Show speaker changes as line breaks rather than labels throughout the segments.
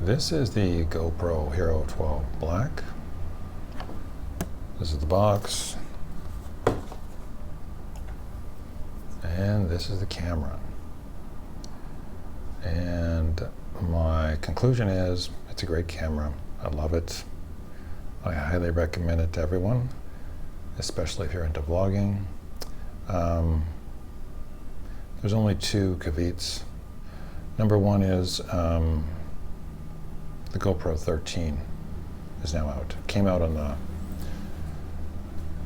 This is the GoPro Hero 12 Black. This is the box. And this is the camera. And my conclusion is it's a great camera. I love it. I highly recommend it to everyone, especially if you're into vlogging. There's only two caveats. Number one is the GoPro 13 is now out. It came out on the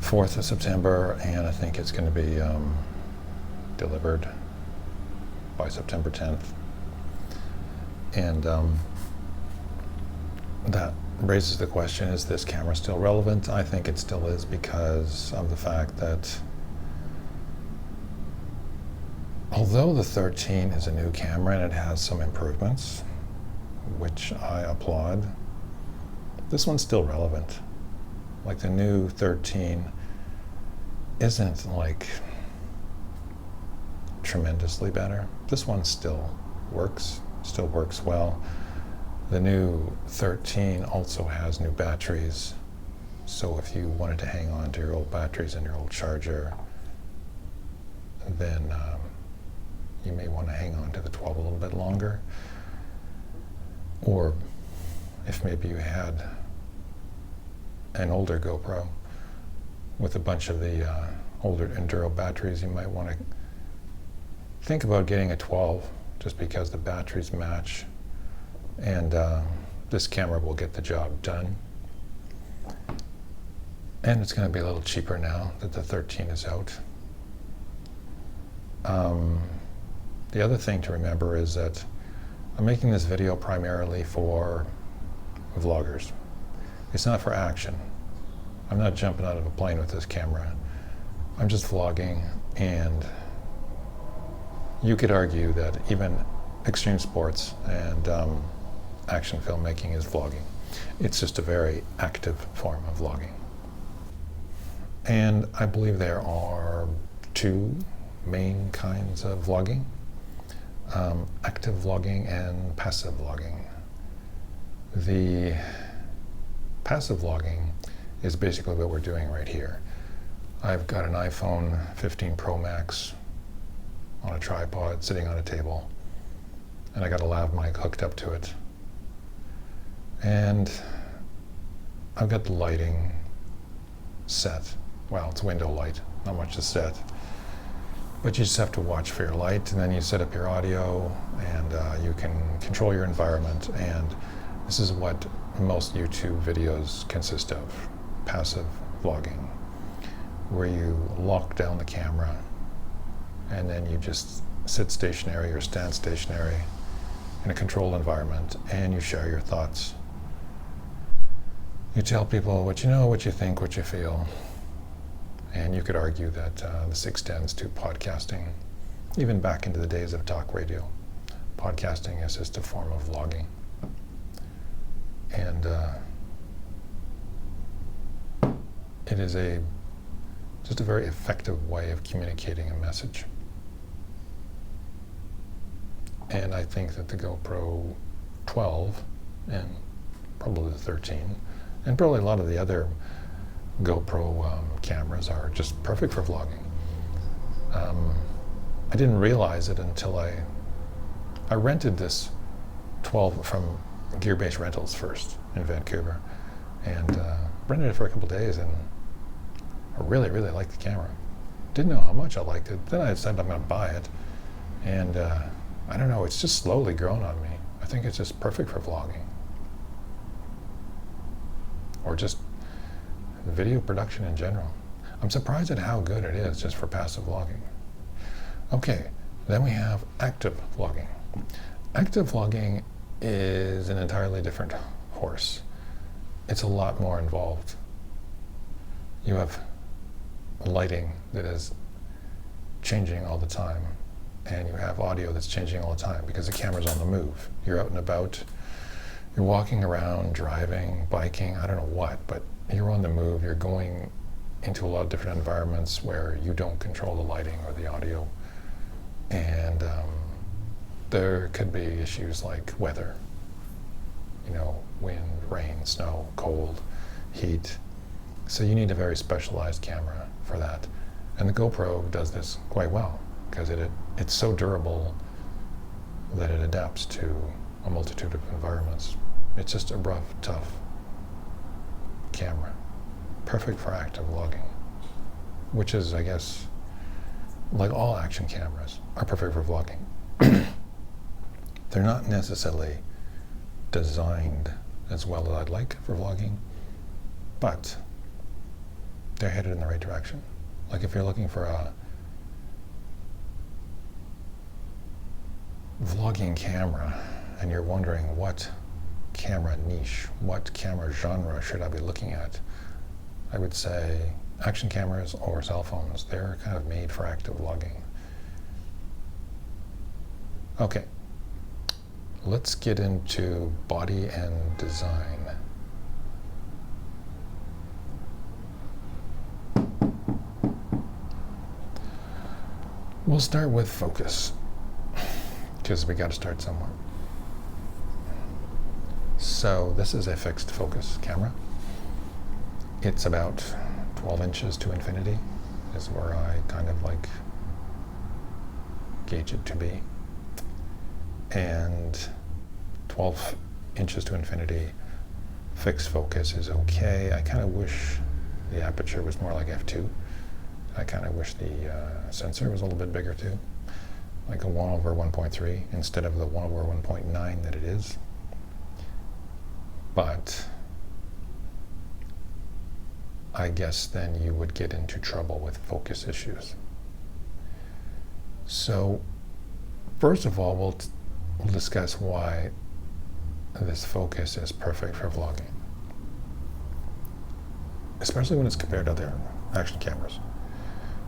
4th of September, and I think it's going to be delivered by September 10th. And that raises the question, is this camera still relevant? I think it still is, because of the fact that although the 13 is a new camera and it has some improvements, which I applaud, this one's still relevant. Like, the new 13 isn't like tremendously better. This one still works well. The new 13 also has new batteries, so if you wanted to hang on to your old batteries and your old charger, then you may want to hang on to the 12 a little bit longer. Or if maybe you had an older GoPro with a bunch of the older Enduro batteries, you might want to think about getting a 12, just because the batteries match, and this camera will get the job done. And it's going to be a little cheaper now that the 13 is out. The other thing to remember is that I'm making this video primarily for vloggers. It's not for action. I'm not jumping out of a plane with this camera. I'm just vlogging, and you could argue that even extreme sports and action filmmaking is vlogging. It's just a very active form of vlogging. And I believe there are two main kinds of vlogging. Active vlogging and passive vlogging. The passive vlogging is basically what we're doing right here. I've got an iPhone 15 Pro Max on a tripod sitting on a table, and I got a lav mic hooked up to it. And I've got the lighting set. Well, it's window light, not much to set. But you just have to watch for your light, and then you set up your audio, and you can control your environment. And this is what most YouTube videos consist of: passive vlogging, where you lock down the camera, and then you just sit stationary or stand stationary in a controlled environment, and you share your thoughts. You tell people what you know, what you think, what you feel. And you could argue that this extends to podcasting, even back into the days of talk radio. Podcasting is just a form of vlogging. And it is just a very effective way of communicating a message. And I think that the GoPro 12, and probably the 13, and probably a lot of the other GoPro cameras are just perfect for vlogging. I didn't realize it until I rented this 12 from Gearbase Rentals first in Vancouver, and rented it for a couple days, and I really liked the camera. Didn't know how much I liked it. Then I decided I'm going to buy it, and I don't know, it's just slowly grown on me. I think it's just perfect for vlogging, or just video production in general. I'm surprised at how good it is just for passive vlogging. Okay, then we have active vlogging. Active vlogging is an entirely different horse. It's a lot more involved. You have lighting that is changing all the time, and you have audio that's changing all the time because the camera's on the move. You're out and about, you're walking around, driving, biking, I don't know what, but you're on the move. You're going into a lot of different environments where you don't control the lighting or the audio. And there could be issues like weather. wind, rain, snow, cold, heat. So you need a very specialized camera for that. And the GoPro does this quite well because it's so durable that it adapts to a multitude of environments. It's just a rough, tough camera, perfect for active vlogging, which is, I guess, like all action cameras are perfect for vlogging. They're not necessarily designed as well as I'd like for vlogging, but they're headed in the right direction. Like if you're looking for a vlogging camera and you're wondering what camera niche, what camera genre should I be looking at, I would say action cameras or cell phones. They're kind of made for active vlogging. Okay, let's get into body and design. We'll start with focus, because we got to start somewhere. So this is a fixed focus camera. It's about 12 inches to infinity is where I kind of like gauge it to be. And 12 inches to infinity fixed focus is okay. I kind of wish the aperture was more like f2. I kind of wish the sensor was a little bit bigger too, like a 1/1.3 instead of the 1/1.9 that it is. But I guess then you would get into trouble with focus issues. So first of all, we'll discuss why this focus is perfect for vlogging, especially when it's compared to other action cameras.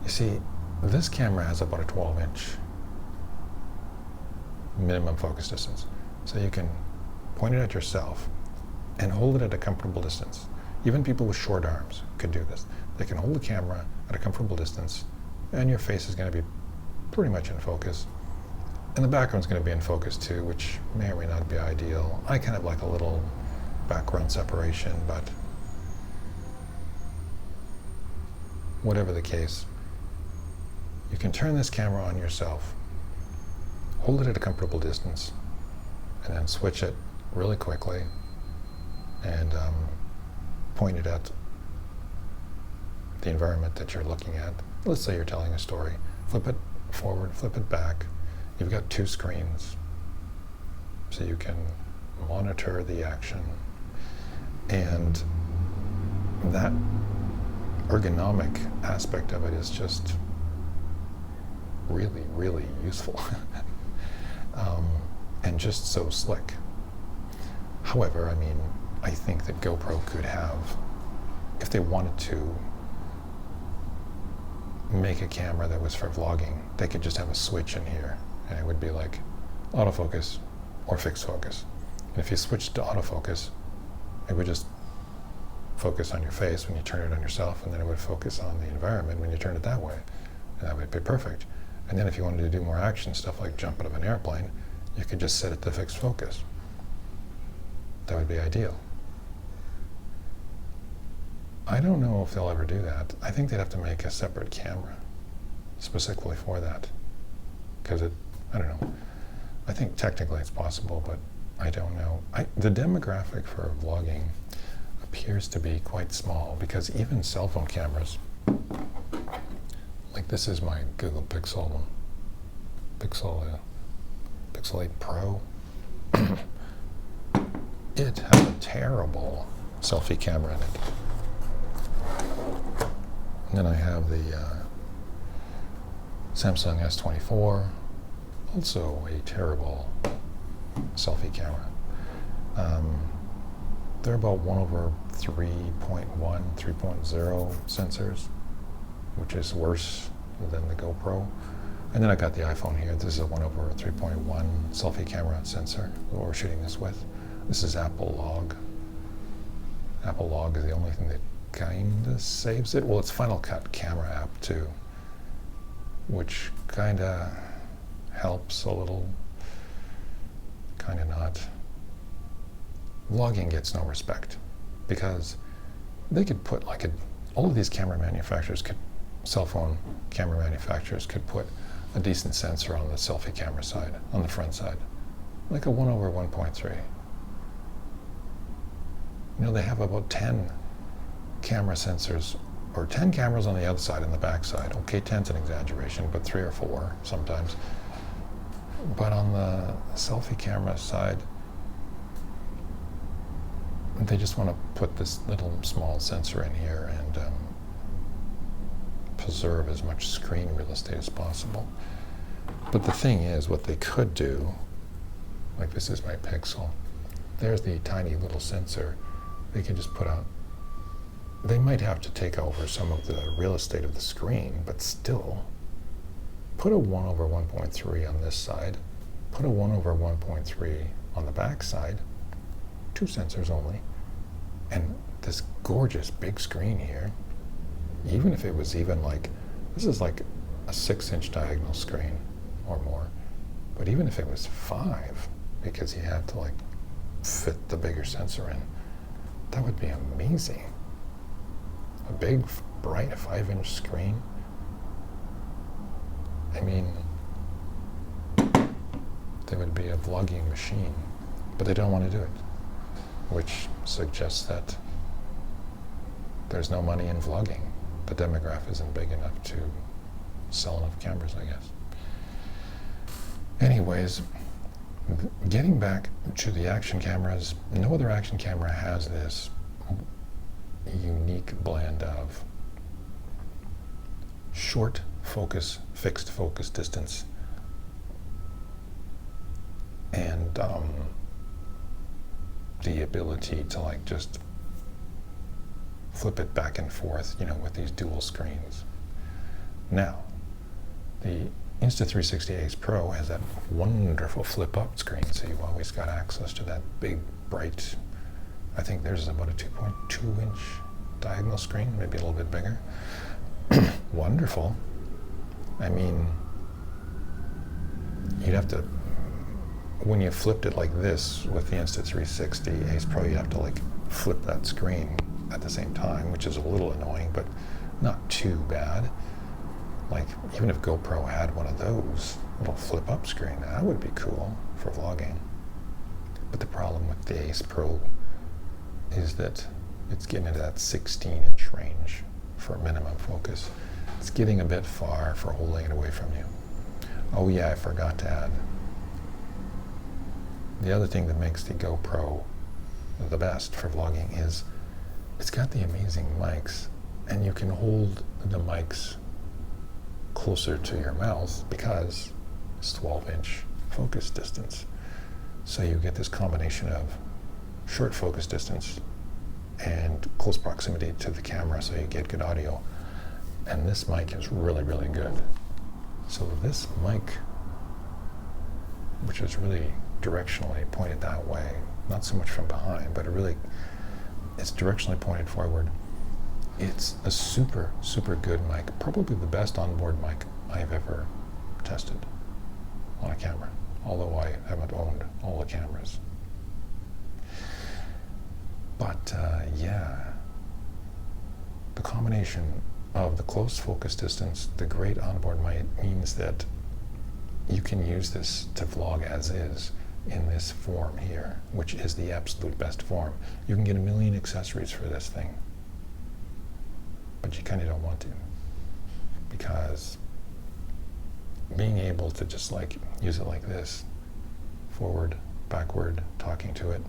You see, this camera has about a 12-inch minimum focus distance. So you can point it at yourself and hold it at a comfortable distance. Even people with short arms could do this. They can hold the camera at a comfortable distance and your face is going to be pretty much in focus. And the background's going to be in focus too, which may or may not be ideal. I kind of like a little background separation, but whatever the case, you can turn this camera on yourself, hold it at a comfortable distance, and then switch it really quickly and point it at the environment that you're looking at. Let's say you're telling a story. Flip it forward, flip it back. You've got two screens, so you can monitor the action. And that ergonomic aspect of it is just really, really useful and just so slick. However, I mean, I think that GoPro could have, if they wanted to make a camera that was for vlogging, they could just have a switch in here and it would be like autofocus or fixed focus. And if you switched to autofocus, it would just focus on your face when you turn it on yourself, and then it would focus on the environment when you turn it that way. And that would be perfect. And then if you wanted to do more action stuff like jump out of an airplane, you could just set it to fixed focus. That would be ideal. I don't know if they'll ever do that. I think they'd have to make a separate camera specifically for that. Because I don't know. I think technically it's possible, but I don't know. The demographic for vlogging appears to be quite small, because even cell phone cameras, like this is my Google Pixel 8 Pro. It has a terrible selfie camera in it. And then I have the Samsung S24, also a terrible selfie camera. They're about 1/3.1, 3.0 sensors, which is worse than the GoPro. And then I got the iPhone here. This is a 1/3.1 selfie camera sensor that we're shooting this with. This is Apple Log. Apple Log is the only thing that kind of saves it. Well, it's Final Cut camera app too, which kind of helps a little, kind of not. vlogging gets no respect, because they could put like all of these camera manufacturers could, cell phone camera manufacturers could put a decent sensor on the selfie camera side, on the front side, like a 1/1.3. You know, they have about 10 camera sensors, or 10 cameras on the outside and the back side. Okay, 10's an exaggeration, but 3 or 4 sometimes. But on the selfie camera side, they just want to put this little small sensor in here and preserve as much screen real estate as possible. But the thing is, what they could do, like this is my Pixel, there's the tiny little sensor. They can just put out, they might have to take over some of the real estate of the screen, but still, put a 1/1.3 on this side, put a 1/1.3 on the back side, 2 sensors only, and this gorgeous big screen here, even if it was even like, this is like a 6-inch diagonal screen or more, but even if it was 5, because you had to like fit the bigger sensor in, that would be amazing. A big, bright 5-inch screen. I mean, they would be a vlogging machine, but they don't want to do it, which suggests that there's no money in vlogging. The demographic isn't big enough to sell enough cameras, I guess. Anyways, getting back to the action cameras, no other action camera has this unique blend of short focus, fixed focus distance, and the ability to like just flip it back and forth, you know, with these dual screens. Now, the Insta360 Ace Pro has that wonderful flip-up screen, so you've always got access to that big, bright, I think theirs is about a 2.2-inch diagonal screen, maybe a little bit bigger. Wonderful. I mean, you'd have to, when you flipped it like this with the Insta360 Ace Pro, you'd have to like flip that screen at the same time, which is a little annoying, but not too bad. Like, even if GoPro had one of those little flip-up screen, that would be cool for vlogging. But the problem with the Ace Pro is that it's getting into that 16-inch range for minimum focus. It's getting a bit far for holding it away from you. Oh yeah, I forgot to add. The other thing that makes the GoPro the best for vlogging is it's got the amazing mics, and you can hold the mics closer to your mouth because it's 12-inch focus distance. So you get this combination of short focus distance and close proximity to the camera, so you get good audio. And this mic is really, really good. So this mic, which is really directionally pointed that way, not so much from behind, but it's directionally pointed forward. It's a super, super good mic, probably the best onboard mic I've ever tested on a camera, although I haven't owned all the cameras. But yeah, the combination of the close focus distance, the great onboard mic, means that you can use this to vlog as is in this form here, which is the absolute best form. You can get a million accessories for this thing, but you kind of don't want to, because being able to just like use it like this, forward, backward, talking to it,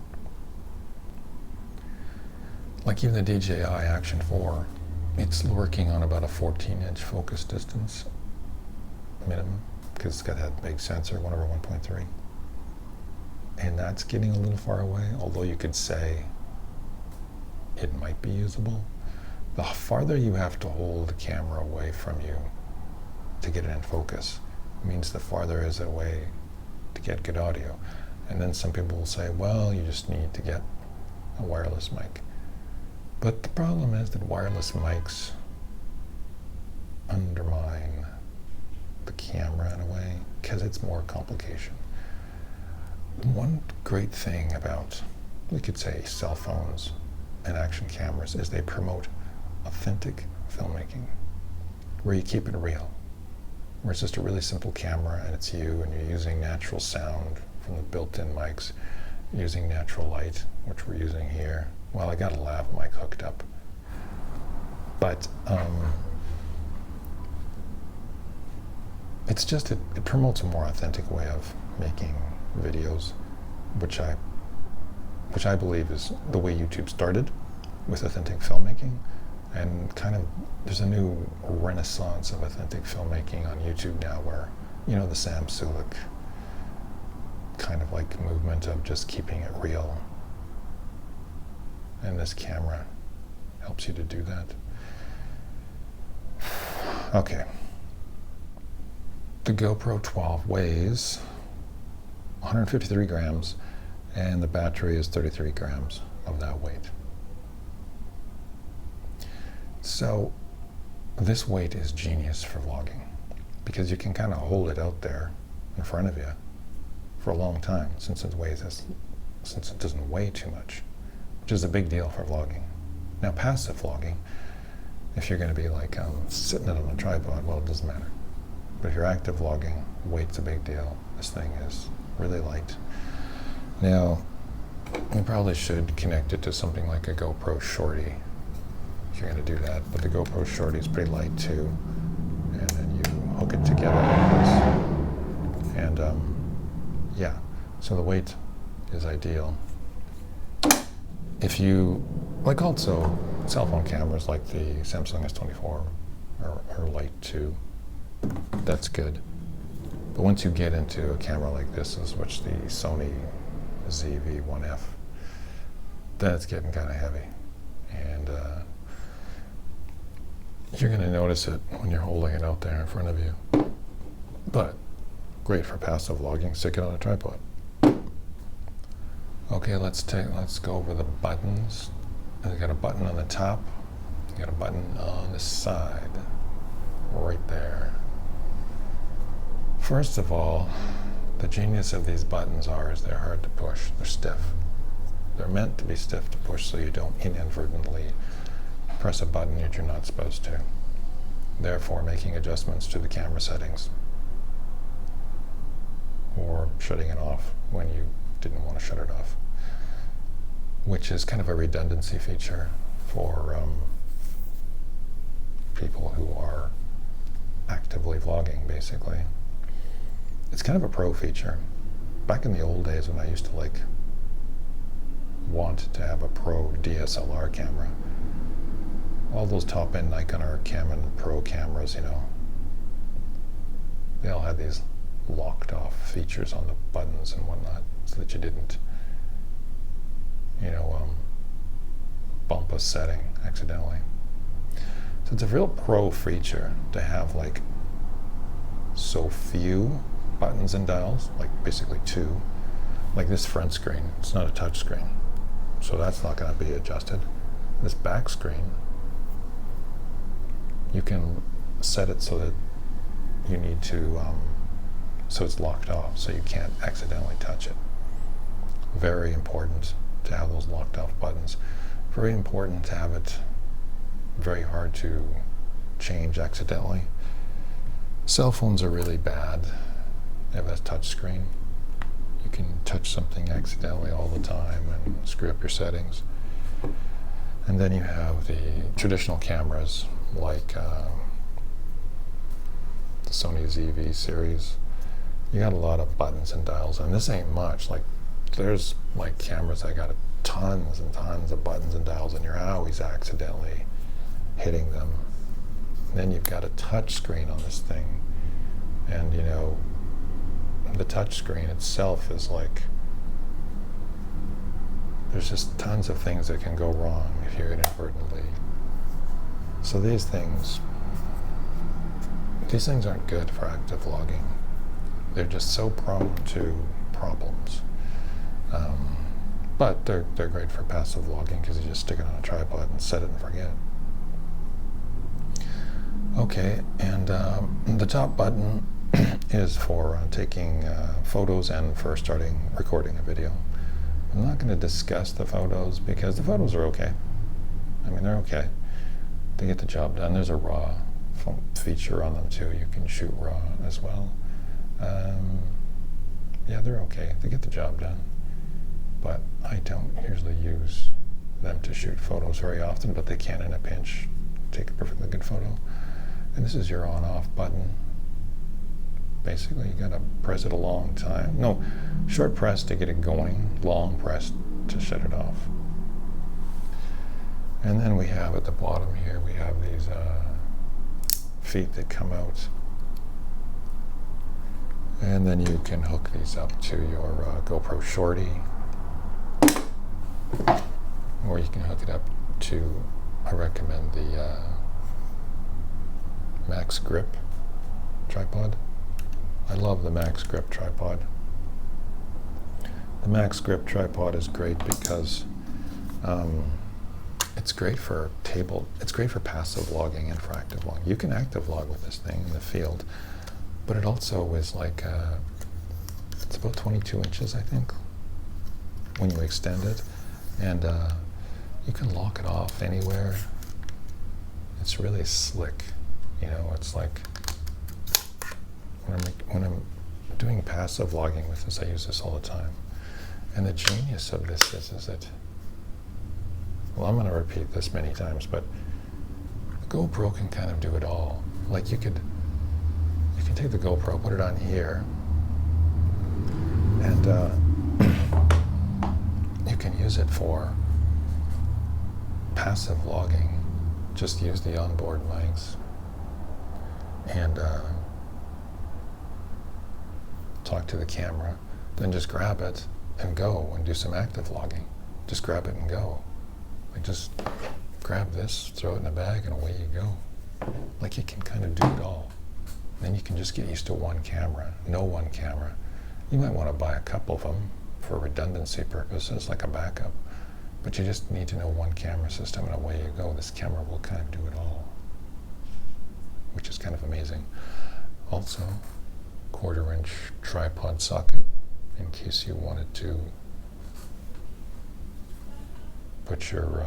like even the DJI Action 4, it's working on about a 14-inch focus distance minimum, because it's got that big sensor, 1/1.3. And that's getting a little far away, although you could say it might be usable. The farther you have to hold the camera away from you to get it in focus means the farther is it away to get good audio. And then some people will say, well, you just need to get a wireless mic. But the problem is that wireless mics undermine the camera in a way, because it's more complication. One great thing about we could say cell phones and action cameras, is they promote authentic filmmaking, where you keep it real, where it's just a really simple camera and it's you, and you're using natural sound from the built-in mics, using natural light, which we're using here. Well, I got a lav mic hooked up, but it's just, it promotes a more authentic way of making videos, which I believe is the way YouTube started, with authentic filmmaking. And kind of, there's a new renaissance of authentic filmmaking on YouTube now, where, you know, the Sam Sulek kind of like movement of just keeping it real. And this camera helps you to do that. Okay. The GoPro 12 weighs 153 grams, and the battery is 33 grams of that weight. So this weight is genius for vlogging, because you can kind of hold it out there in front of you for a long time, since it doesn't weigh too much, which is a big deal for vlogging. Now, passive vlogging, if you're going to be like sitting it on a tripod, well, it doesn't matter. But if you're active vlogging, weight's a big deal. This thing is really light. Now, you probably should connect it to something like a GoPro Shorty if you're going to do that. But the GoPro Shorty is pretty light too. And then you hook it together like this. And yeah, so the weight is ideal. If you, like also cell phone cameras like the Samsung S24 are light too. That's good. But once you get into a camera like this, which the Sony ZV-1F, that's getting kind of heavy. And you're going to notice it when you're holding it out there in front of you. But great for passive vlogging. Stick it on a tripod. Okay, let's go over the buttons. And we got a button on the top. You got a button on the side, right there. First of all, the genius of these buttons is they're hard to push. They're stiff. They're meant to be stiff to push so you don't inadvertently press a button that you're not supposed to, therefore making adjustments to the camera settings or shutting it off when you didn't want to shut it off, which is kind of a redundancy feature for people who are actively vlogging, basically. It's kind of a pro feature. Back in the old days when I used to want to have a pro DSLR camera, all those top-end Nikon or Canon Pro cameras, you know, they all had these locked off features on the buttons and whatnot, so that you didn't, you know, bump a setting accidentally. So it's a real pro feature to have like so few buttons and dials, like basically two. Like this front screen, it's not a touch screen, so that's not going to be adjusted. This back screen, you can set it so that you need to, so it's locked off, so you can't accidentally touch it. Very important to have those locked off buttons. Very important to have it very hard to change accidentally. Cell phones are really bad. They have a touch screen. You can touch something accidentally all the time and screw up your settings. And then you have the traditional cameras like the Sony ZV series. You got a lot of buttons and dials, and this ain't much. Like there's like cameras that got tons and tons of buttons and dials, and you're always accidentally hitting them. And then you've got a touch screen on this thing, and you know, the touch screen itself is like, there's just tons of things that can go wrong if you inadvertently. So these things aren't good for active vlogging. They're just so prone to problems. But they're great for passive vlogging because you just stick it on a tripod and set it and forget. Okay, and the top button is for taking photos and for starting recording a video. I'm not going to discuss the photos because the photos are okay. I mean, they're okay. They get the job done. There's a RAW feature on them too. You can shoot RAW as well. Yeah, they're okay. They get the job done. But I don't usually use them to shoot photos very often, but they can in a pinch take a perfectly good photo. And this is your on-off button. Basically, you gotta press it a long time. No, short press to get it going, long press to shut it off. And then we have at the bottom here, we have these feet that come out. And then you can hook these up to your GoPro Shorty. Or you can hook it up to, I recommend the Max Grip tripod. I love the Max Grip tripod. The Max Grip tripod is great because it's great for it's great for passive vlogging and for active vlogging. You can active vlog with this thing in the field, but it also is like, it's about 22 inches, I think, when you extend it. And you can lock it off anywhere. It's really slick. You know, it's like, when I'm doing passive vlogging with this, I use this all the time. And the genius of this is that, well, I'm going to repeat this many times, but the GoPro can kind of do it all. Like you can take the GoPro, put it on here, and you can use it for passive vlogging. Just use the onboard mics and talk to the camera, then just grab it and go and do some active vlogging. Just grab it and go. Like just grab this, throw it in a bag, and away you go. Like you can kind of do it all. Then you can just get used to one camera, one camera. You might want to buy a couple of them for redundancy purposes, like a backup. But you just need to know one camera system, and away you go. This camera will kind of do it all, which is kind of amazing. Also, 1/4 inch tripod socket in case you wanted to put your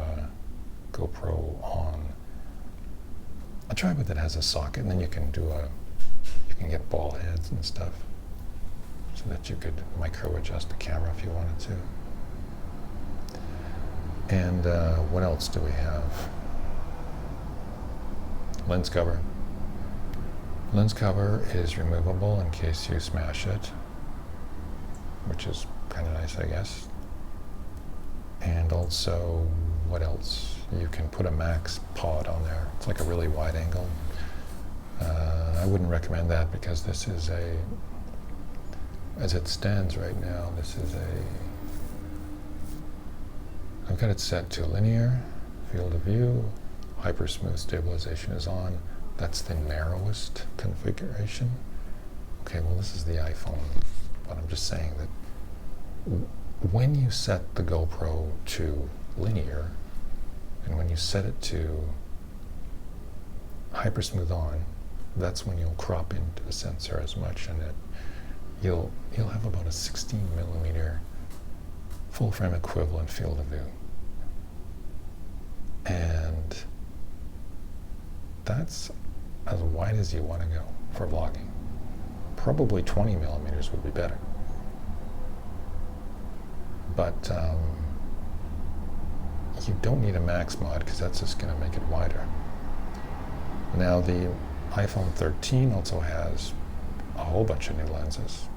GoPro on a tripod that has a socket, and then you can get ball heads and stuff so that you could micro adjust the camera if you wanted to. And what else do we have? Lens cover. Lens cover is removable in case you smash it, which is kind of nice, I guess. And also, what else? You can put a max pod on there. It's like a really wide angle. I wouldn't recommend that because this is as it stands right now, I've got it set to linear, field of view, hyper smooth stabilization is on. That's the narrowest configuration. Okay, well this is the iPhone, but I'm just saying that when you set the GoPro to linear, and when you set it to hyper smooth on, that's when you'll crop into the sensor as much, and you'll have about a 16mm full frame equivalent field of view. And that's as wide as you want to go for vlogging. Probably 20mm would be better. But you don't need a max mod because that's just going to make it wider. Now the iPhone 13 also has a whole bunch of new lenses.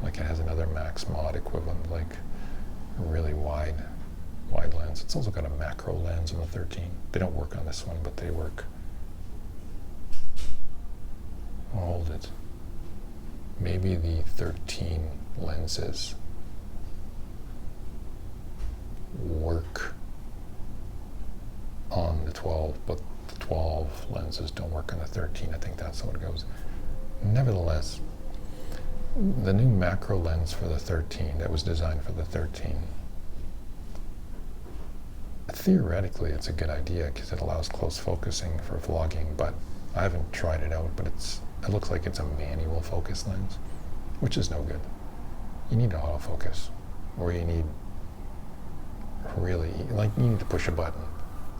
Like it has another max mod equivalent, like a really wide lens. It's also got a macro lens on the 13. They don't work on this one, but they work. I'll hold it. Maybe the 13 lenses work on the 12, but the 12 lenses don't work on the 13. I think that's how it goes. Nevertheless, the new macro lens for the 13 that was designed for the 13, theoretically it's a good idea because it allows close focusing for vlogging, but I haven't tried it out, but it looks like it's a manual focus lens, which is no good. You need autofocus. or you need really, like you need to push a button,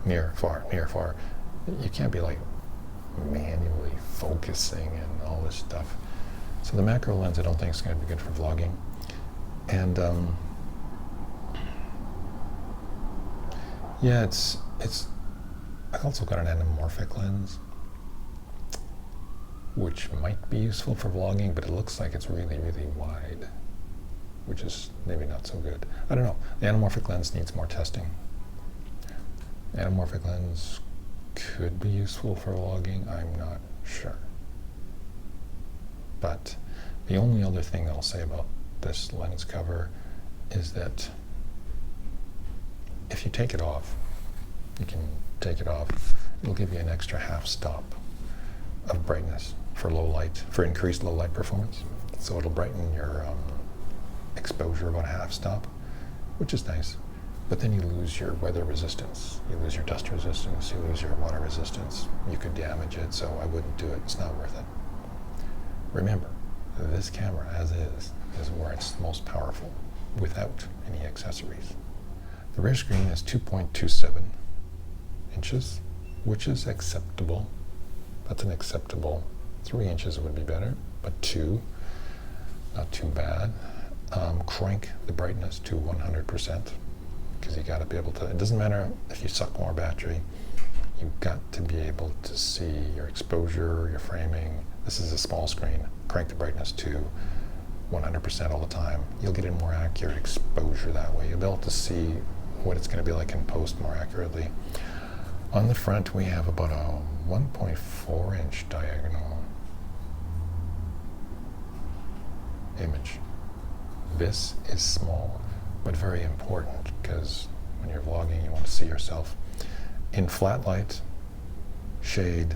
near, far, near, far. You can't be like manually focusing and all this stuff. So the macro lens I don't think is going to be good for vlogging. And yeah, it's I've also got an anamorphic lens, which might be useful for vlogging, but it looks like it's really, really wide, which is maybe not so good. I don't know. The anamorphic lens needs more testing. Anamorphic lens could be useful for vlogging, I'm not sure. But the only other thing I'll say about this lens cover is that if you take it off, you can take it off, it'll give you an extra half stop of brightness for low light, for increased low light performance. So it'll brighten your exposure about a half stop, which is nice. But then you lose your weather resistance, you lose your dust resistance, you lose your water resistance. You could damage it, so I wouldn't do it. It's not worth it. Remember, this camera, as is where it's most powerful without any accessories. The rear screen is 2.27 inches, which is acceptable. That's an acceptable. 3 inches would be better, but 2, not too bad. Crank the brightness to 100%, because you got to be able to, it doesn't matter if you suck more battery, you've got to be able to see your exposure, your framing. This is a small screen. Crank the brightness to 100% all the time. You'll get a more accurate exposure that way. You'll be able to see what it's going to be like in post more accurately. On the front, we have about a 1.4 inch diagonal image. This is small, but very important, because when you're vlogging, you want to see yourself in flat light, shade,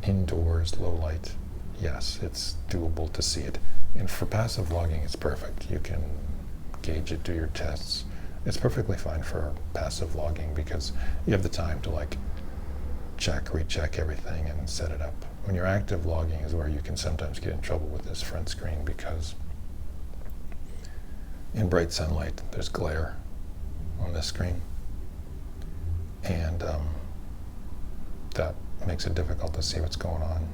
indoors, low light. Yes, it's doable to see it. And for passive vlogging, it's perfect. You can gauge it, do your tests. It's perfectly fine for passive vlogging because you have the time to like check, recheck everything and set it up. When you're active vlogging is where you can sometimes get in trouble with this front screen, because in bright sunlight, there's glare on this screen, and that makes it difficult to see what's going on.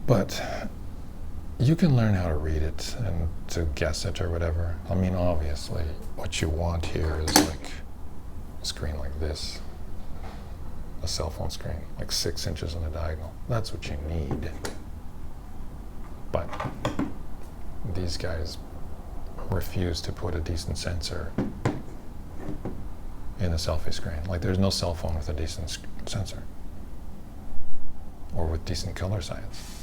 But you can learn how to read it and to guess it or whatever. I mean, obviously, what you want here is like a screen like this, a cell phone screen, like 6 inches on the diagonal. That's what you need. But these guys refuse to put a decent sensor in the selfie screen. Like, there's no cell phone with a decent sensor or with decent color science.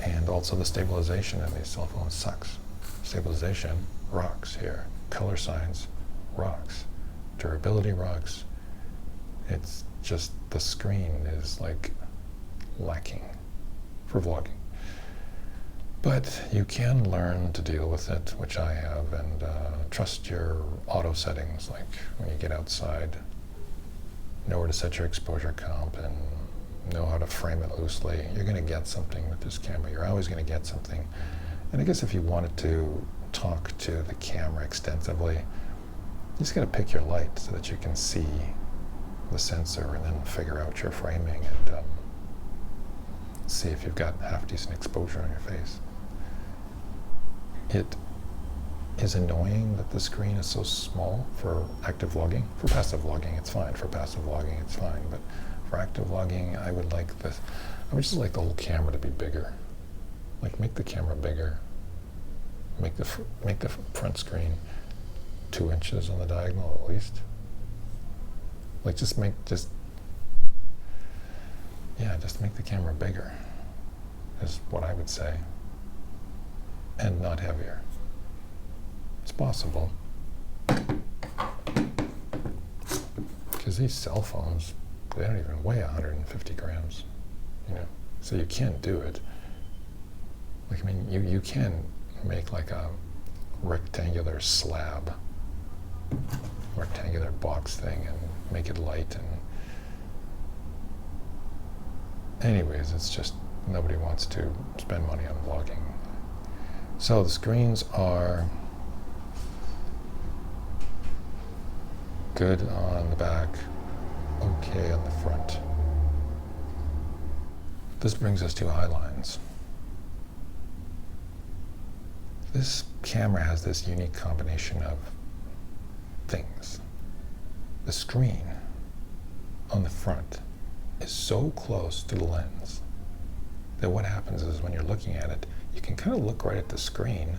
And also the stabilization in these cell phones sucks. Stabilization rocks here. Color science rocks. Durability rocks. It's just the screen is like lacking for vlogging. But you can learn to deal with it, which I have, and trust your auto settings, like when you get outside, know where to set your exposure comp and know how to frame it loosely. You're going to get something with this camera. You're always going to get something. And I guess if you wanted to talk to the camera extensively, you just got to pick your light so that you can see the sensor and then figure out your framing and see if you've got half decent exposure on your face. It is annoying that the screen is so small for active vlogging. For passive vlogging, it's fine. For passive vlogging, it's fine. But for active vlogging, I would just like the whole camera to be bigger. Like, make the camera bigger. Make the front screen 2 inches on the diagonal at least. Like, just make the camera bigger is what I would say, and not heavier. It's possible, because these cell phones, they don't even weigh 150 grams, you know, so you can't do it. Like, I mean, you can make like a rectangular slab, rectangular box thing and make it light, and anyways, it's just nobody wants to spend money on vlogging. So the screens are good on the back, okay on the front. This brings us to Eyelines. This camera has this unique combination of things. The screen on the front is so close to the lens that what happens is when you're looking at it, you can kind of look right at the screen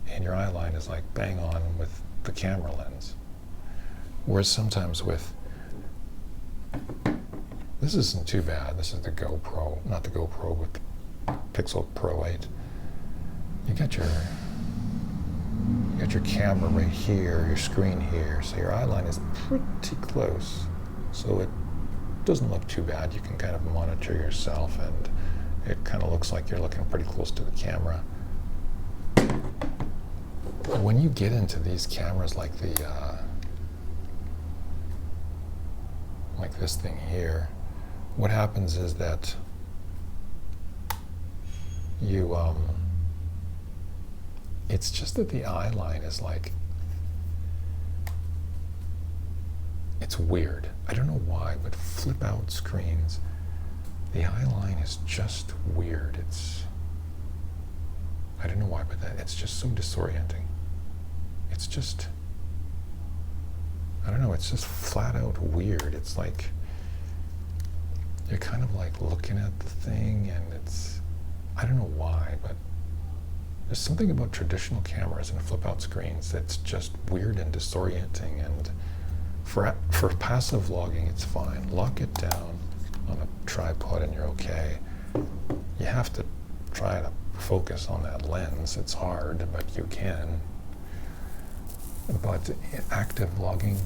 and your eye line is like bang on with the camera lens. Whereas sometimes with, this isn't too bad, this is the GoPro, not the GoPro, but the Pixel Pro 8. You got your camera right here, your screen here, so your eye line is pretty close. So it doesn't look too bad. You can kind of monitor yourself and it kind of looks like you're looking pretty close to the camera. When you get into these cameras like like this thing here, what happens is that you, it's just that the eye line is like, it's weird. I don't know why, but flip out screens, the eye line is just weird. I don't know why, but it's just so disorienting. It's just, I don't know, it's just flat out weird. It's like, you're kind of like looking at the thing and it's, I don't know why, but there's something about traditional cameras and flip out screens that's just weird and disorienting. And for passive vlogging, it's fine. Lock it down on a tripod and you're okay. You have to try to focus on that lens. It's hard, but you can. But in active vlogging,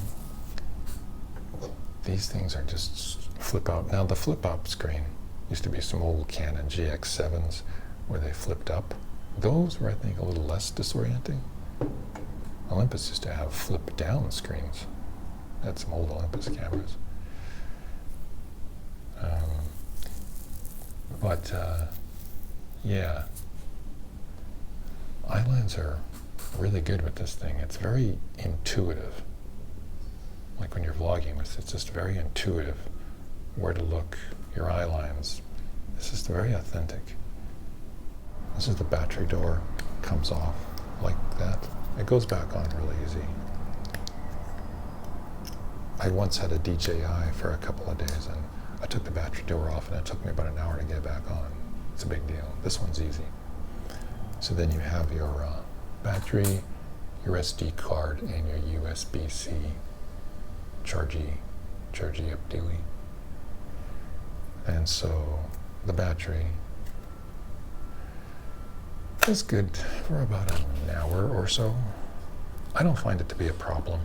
these things are just flip out. Now the flip up screen used to be some old Canon GX7s where they flipped up. Those were, I think, a little less disorienting. Olympus used to have flip down screens. That's some old Olympus cameras. Yeah, Eyelines are really good with this thing. It's very intuitive. Like when you're vlogging, it's just very intuitive where to look, your eye lines. It's just very authentic. This is the battery door, comes off like that. It goes back on really easy. I once had a DJI for a couple of days and I took the battery door off and it took me about an hour to get it back on. It's a big deal. This one's easy. So then you have your battery, your SD card, and your USB-C chargy up dealy. And so the battery is good for about an hour or so. I don't find it to be a problem.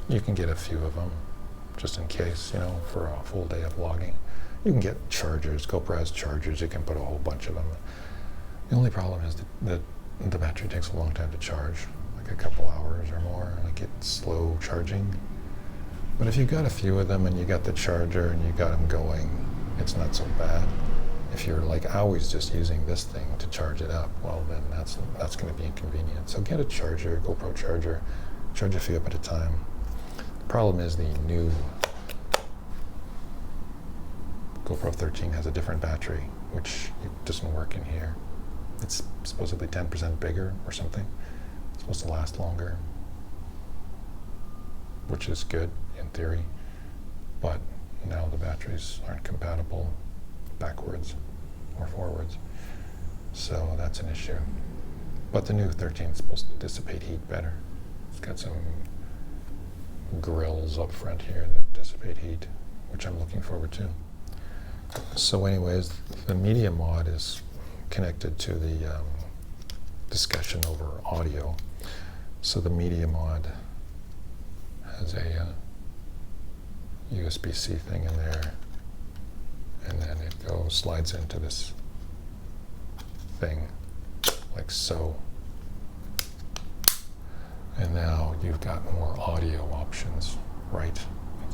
You can get a few of them just in case, you know, for a full day of vlogging. You can get chargers. GoPro has chargers. You can put a whole bunch of them. The only problem is that the battery takes a long time to charge, like a couple hours or more. Like it's slow charging. But if you got a few of them and you got the charger and you got them going, it's not so bad. If you're like always just using this thing to charge it up, well then that's going to be inconvenient. So get a charger, GoPro charger, charge a few up at a time. The problem is the new GoPro 13 has a different battery, which it doesn't work in here. It's supposedly 10% bigger or something. It's supposed to last longer, which is good in theory, but now the batteries aren't compatible backwards or forwards, so that's an issue. But the new 13 is supposed to dissipate heat better. It's got some grills up front here that dissipate heat, which I'm looking forward to. So anyways, the media mod is connected to the discussion over audio. So the media mod has a USB-C thing in there, and then it slides into this thing like so. And now you've got more audio options, right?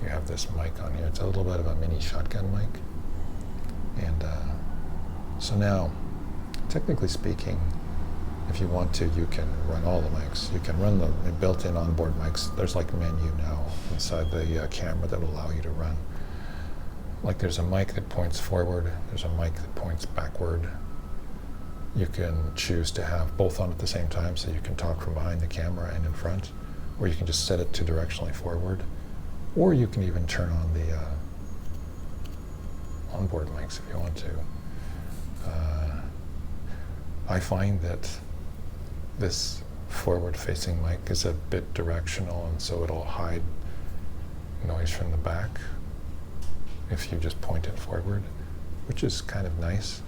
You have this mic on here. It's a little bit of a mini shotgun mic. And so now, technically speaking, If you want to, you can run all the mics. You can run the built-in onboard mics. There's like a menu now inside the camera that will allow you to run. Like there's a mic that points forward, there's a mic that points backward. You can choose to have both on at the same time, so you can talk from behind the camera and in front, or you can just set it to directionally forward, or you can even turn on the onboard mics if you want to. I find that this forward-facing mic is a bit directional, and so it'll hide noise from the back if you just point it forward, which is kind of nice.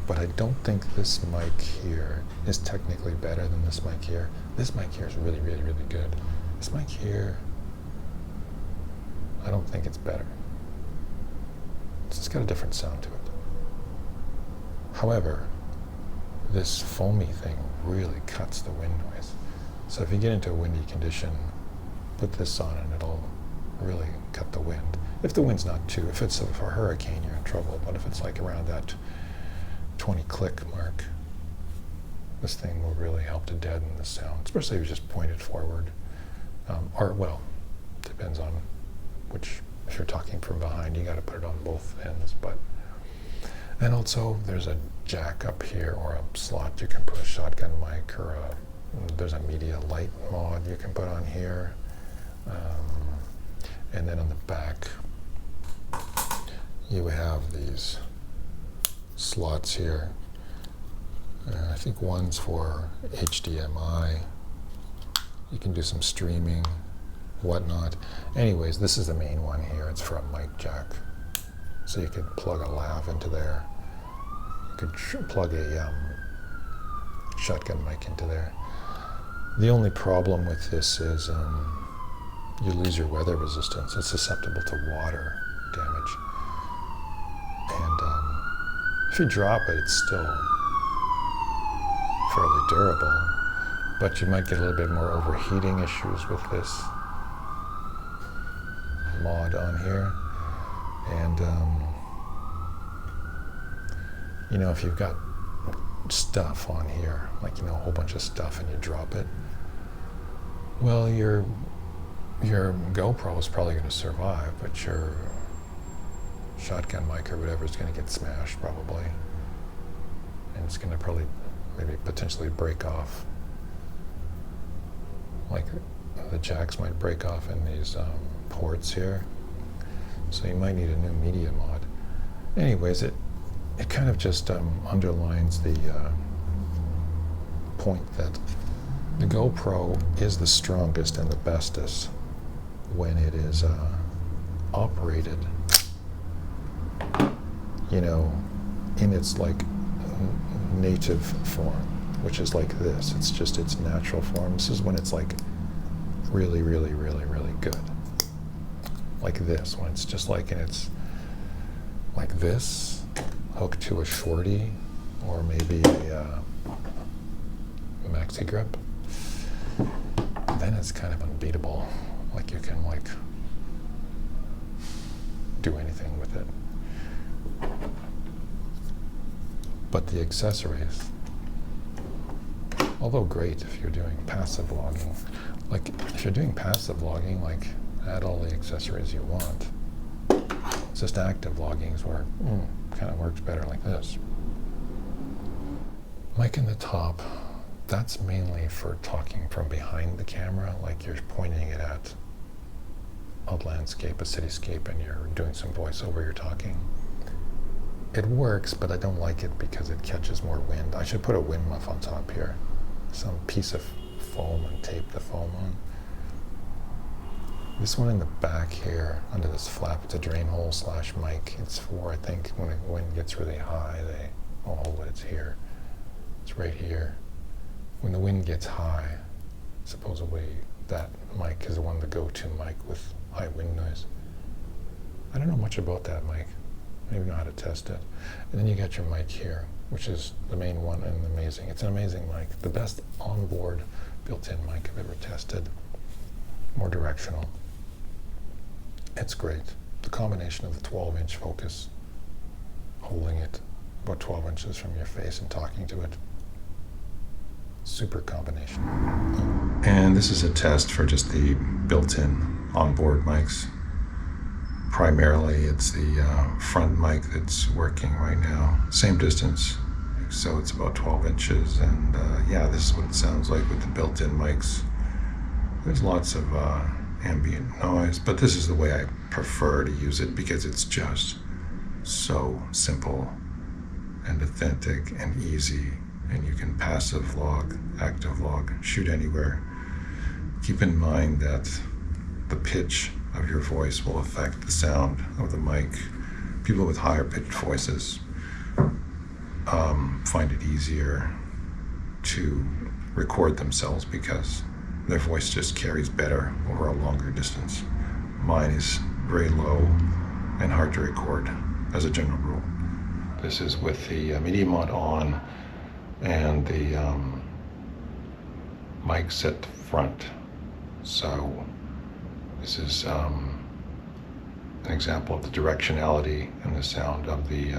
But I don't think this mic here is technically better than this mic here. This mic here is really, really, really good. This mic here, I don't think it's better. It's just got a different sound to it. However, this foamy thing really cuts the wind noise. So if you get into a windy condition, put this on and it'll really cut the wind. If the wind's not too, if it's a hurricane, you're in trouble. But if it's like around that 20 click mark, this thing will really help to deaden the sound, especially if you just point it forward. Or, well, depends on which, if you're talking from behind, you got to put it on both ends. But and also there's a jack up here, or a slot you can put a shotgun mic, or there's a media light mod you can put on here. And then on the back, you have these slots here. I think one's for HDMI. You can do some streaming, whatnot. Anyways, this is the main one here. It's for a mic jack. So you could plug a lav into there. You could plug a shotgun mic into there. The only problem with this is you lose your weather resistance. It's susceptible to water damage. And if you drop it, it's still fairly durable, but you might get a little bit more overheating issues with this mod on here. And you know, if you've got stuff on here, like, you know, a whole bunch of stuff, and you drop it, well, your GoPro is probably going to survive, but your shotgun mic or whatever is going to get smashed probably, and it's going to probably maybe potentially break off. Like the jacks might break off in these ports here, so you might need a new media mod. Anyways, it kind of just underlines the point that the GoPro is the strongest and the bestest when it is operated, you know, in its like native form, which is like this. It's just its natural form. This is when it's like really, really, really, really good. Like this, when it's just like in its, like this, hooked to a shorty, or maybe a maxi grip, then it's kind of unbeatable. Like you can like do anything with it. But the accessories, although great if you're doing passive vlogging, like if you're doing passive vlogging, like add all the accessories you want. It's just active vlogging is where kind of works better like this. Mic in the top, that's mainly for talking from behind the camera, like you're pointing it at a landscape, a cityscape, and you're doing some voiceover, you're talking. It works, but I don't like it because it catches more wind. I should put a wind muff on top here. Some piece of foam and tape the foam on. This one in the back here, under this flap, it's a drain hole / mic. It's for, I think, when the wind gets really high, I'll hold it, it's here. It's right here. When the wind gets high, supposedly that mic is the one, the go-to mic with high wind noise. I don't know much about that mic. I don't even know how to test it. And then you got your mic here, which is the main one and amazing. It's an amazing mic. The best onboard built-in mic I've ever tested. More directional. It's great. The combination of the 12-inch focus, holding it about 12 inches from your face and talking to it, super combination. And this is a test for just the built-in onboard mics. Primarily, it's the front mic that's working right now. Same distance, so it's about 12 inches. And yeah, this is what it sounds like with the built-in mics. There's lots of ambient noise, but this is the way I prefer to use it because it's just so simple and authentic and easy. And you can passive log, active log, shoot anywhere. Keep in mind that the pitch of your voice will affect the sound of the mic. People with higher pitched voices find it easier to record themselves because their voice just carries better over a longer distance. Mine is very low and hard to record as a general rule. This is with the media mod on and the mic set to front. So this is an example of the directionality and the sound of the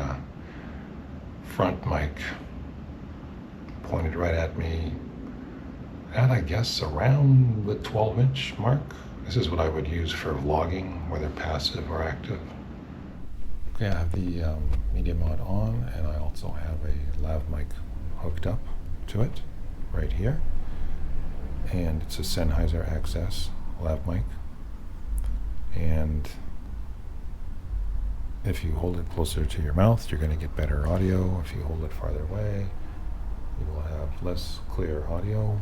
front mic pointed right at me at, I guess, around the 12-inch mark. This is what I would use for vlogging, whether passive or active. Okay, I have the media mod on, and I also have a lav mic hooked up to it right here. And it's a Sennheiser XS lav mic. And if you hold it closer to your mouth, you're going to get better audio. If you hold it farther away, you will have less clear audio.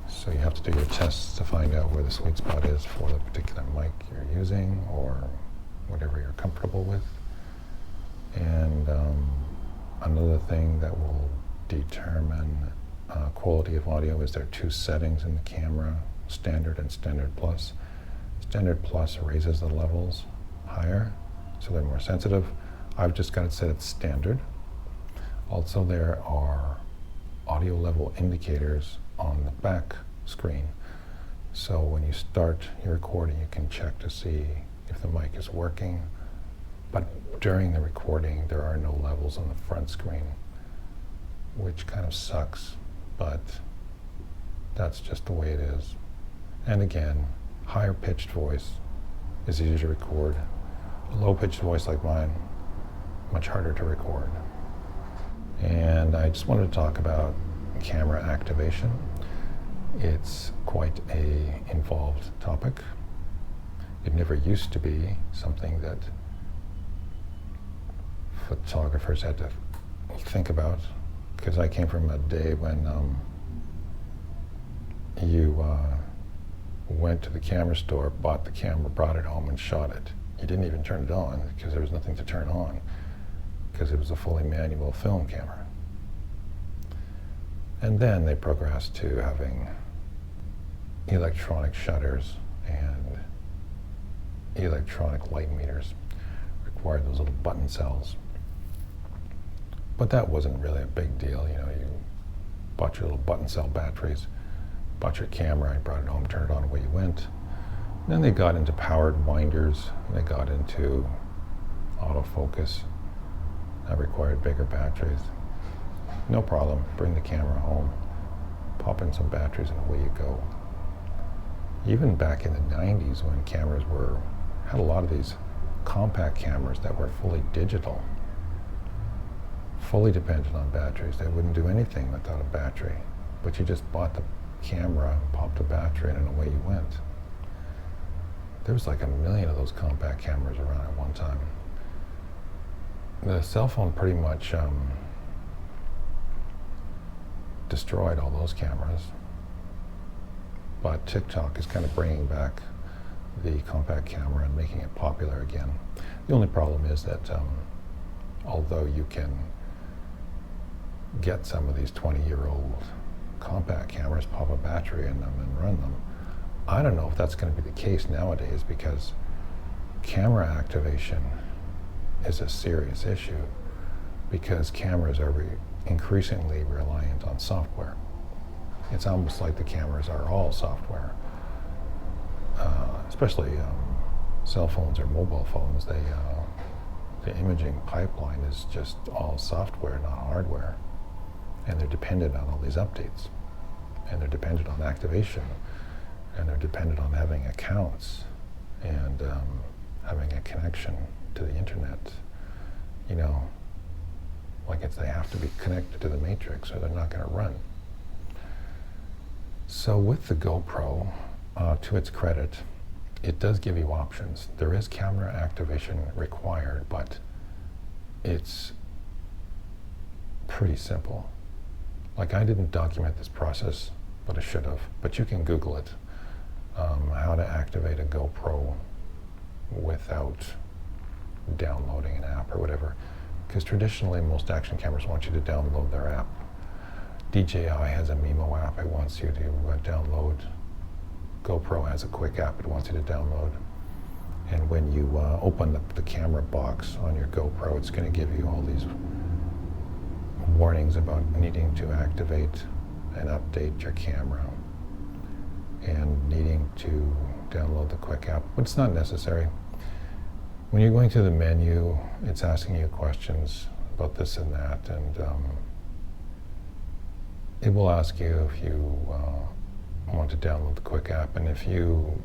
So you have to do your tests to find out where the sweet spot is for the particular mic you're using or whatever you're comfortable with. And another thing that will determine quality of audio is there are two settings in the camera, standard and standard plus. Standard plus raises the levels higher, so they're more sensitive. I've just got it set at standard. Also, there are audio level indicators on the back screen. So when you start your recording, you can check to see if the mic is working. But during the recording, there are no levels on the front screen, which kind of sucks, but that's just the way it is. And again, higher pitched voice is easier to record. A low pitched voice like mine, much harder to record. And I just wanted to talk about camera activation. It's quite a involved topic. It never used to be something that photographers had to think about, because I came from a day when you went to the camera store, bought the camera, brought it home and shot it. You didn't even turn it on because there was nothing to turn on because it was a fully manual film camera. And then they progressed to having electronic shutters and electronic light meters, required those little button cells. But that wasn't really a big deal. You know, you bought your little button cell batteries, bought your camera, and brought it home, turned it on, away you went. Then they got into powered winders, and they got into autofocus. That required bigger batteries. No problem, bring the camera home, pop in some batteries, and away you go. Even back in the 90s when cameras had a lot of these compact cameras that were fully digital, fully dependent on batteries. They wouldn't do anything without a battery, but you just bought the camera, popped a battery in, and away you went. There was like 1 million of those compact cameras around at one time. The cell phone pretty much destroyed all those cameras, but TikTok is kind of bringing back the compact camera and making it popular again. The only problem is that although you can get some of these 20-year-old compact cameras, pop a battery in them and run them, I don't know if that's going to be the case nowadays, because camera activation is a serious issue, because cameras are increasingly reliant on software. It's almost like the cameras are all software, especially cell phones or mobile phones. The imaging pipeline is just all software, not hardware. and they're dependent on all these updates, and they're dependent on activation, and they're dependent on having accounts and having a connection to the internet. You know, like they have to be connected to the matrix or they're not going to run. So with the GoPro, to its credit, it does give you options. There is camera activation required, but it's pretty simple. Like, I didn't document this process, but I should have. But you can Google it, how to activate a GoPro without downloading an app or whatever. Because traditionally, most action cameras want you to download their app. DJI has a Mimo app it wants you to download. GoPro has a quick app it wants you to download. And when you open the camera box on your GoPro, it's going to give you all these warnings about needing to activate and update your camera and needing to download the quick app, but it's not necessary. When you're going through the menu, it's asking you questions about this and that, and it will ask you if you want to download the quick app, and if you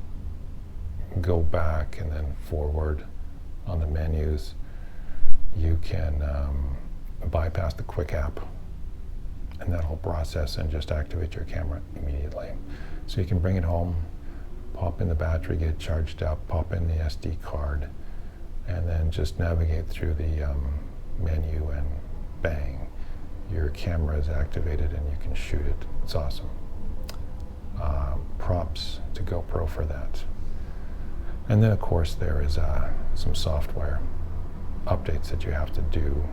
go back and then forward on the menus, you can bypass the quick app, and that'll process and just activate your camera immediately. So you can bring it home, pop in the battery, get it charged up, pop in the SD card, and then just navigate through the menu, and bang, your camera is activated and you can shoot it. It's awesome. Props to GoPro for that. And then of course there is some software updates that you have to do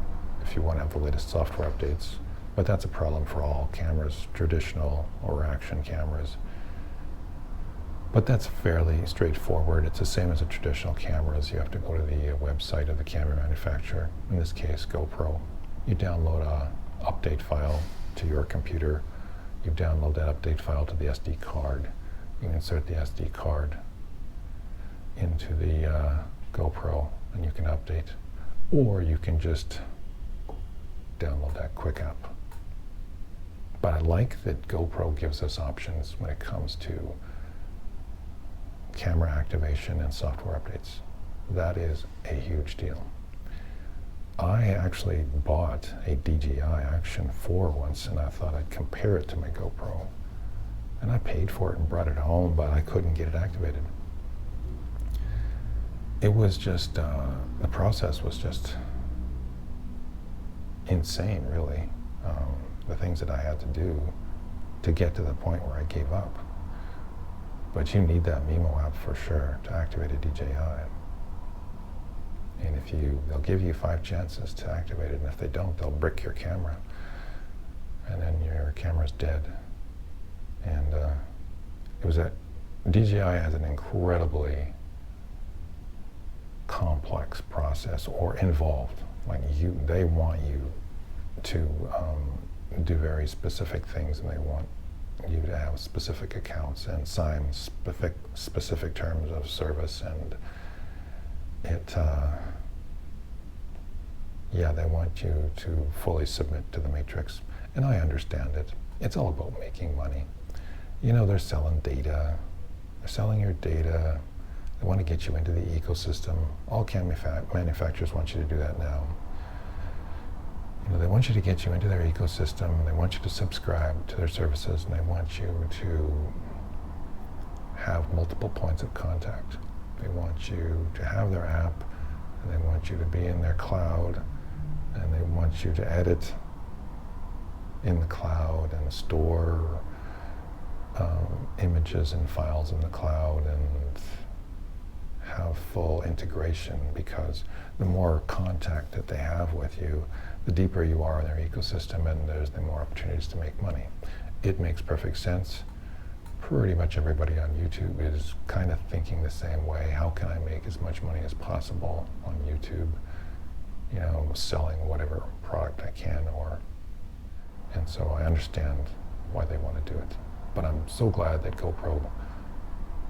if you want to have the latest software updates. But that's a problem for all cameras, traditional or action cameras. But that's fairly straightforward. It's the same as a traditional cameras. You have to go to the website of the camera manufacturer, in this case GoPro. You download a update file to your computer. You download that update file to the SD card. You insert the SD card into the GoPro and you can update. Or you can just download that quick app. But I like that GoPro gives us options when it comes to camera activation and software updates. That is a huge deal. I actually bought a DJI Action 4 once, and I thought I'd compare it to my GoPro. And I paid for it and brought it home, but I couldn't get it activated. It was just, the process was just insane, really. The things that I had to do to get to the point where I gave up. But you need that Mimo app for sure to activate a DJI. And they'll give you 5 chances to activate it, and if they don't, they'll brick your camera. And then your camera's dead. And DJI has an incredibly complex process, or involved. Like they want you to do very specific things, and they want you to have specific accounts and sign specific terms of service, and they want you to fully submit to the matrix. And I understand it. It's all about making money. You know, they're selling data. They're selling your data. They want to get you into the ecosystem. All manufacturers want you to do that now. You know, they want you to get you into their ecosystem. They want you to subscribe to their services, and they want you to have multiple points of contact. They want you to have their app, and they want you to be in their cloud, and they want you to edit in the cloud and store images and files in the cloud, and have full integration, because the more contact that they have with you, the deeper you are in their ecosystem, and there's the more opportunities to make money. It makes perfect sense. Pretty much everybody on YouTube is kind of thinking the same way. How can I make as much money as possible on YouTube? You know, selling whatever product I can, and so I understand why they want to do it. But I'm so glad that GoPro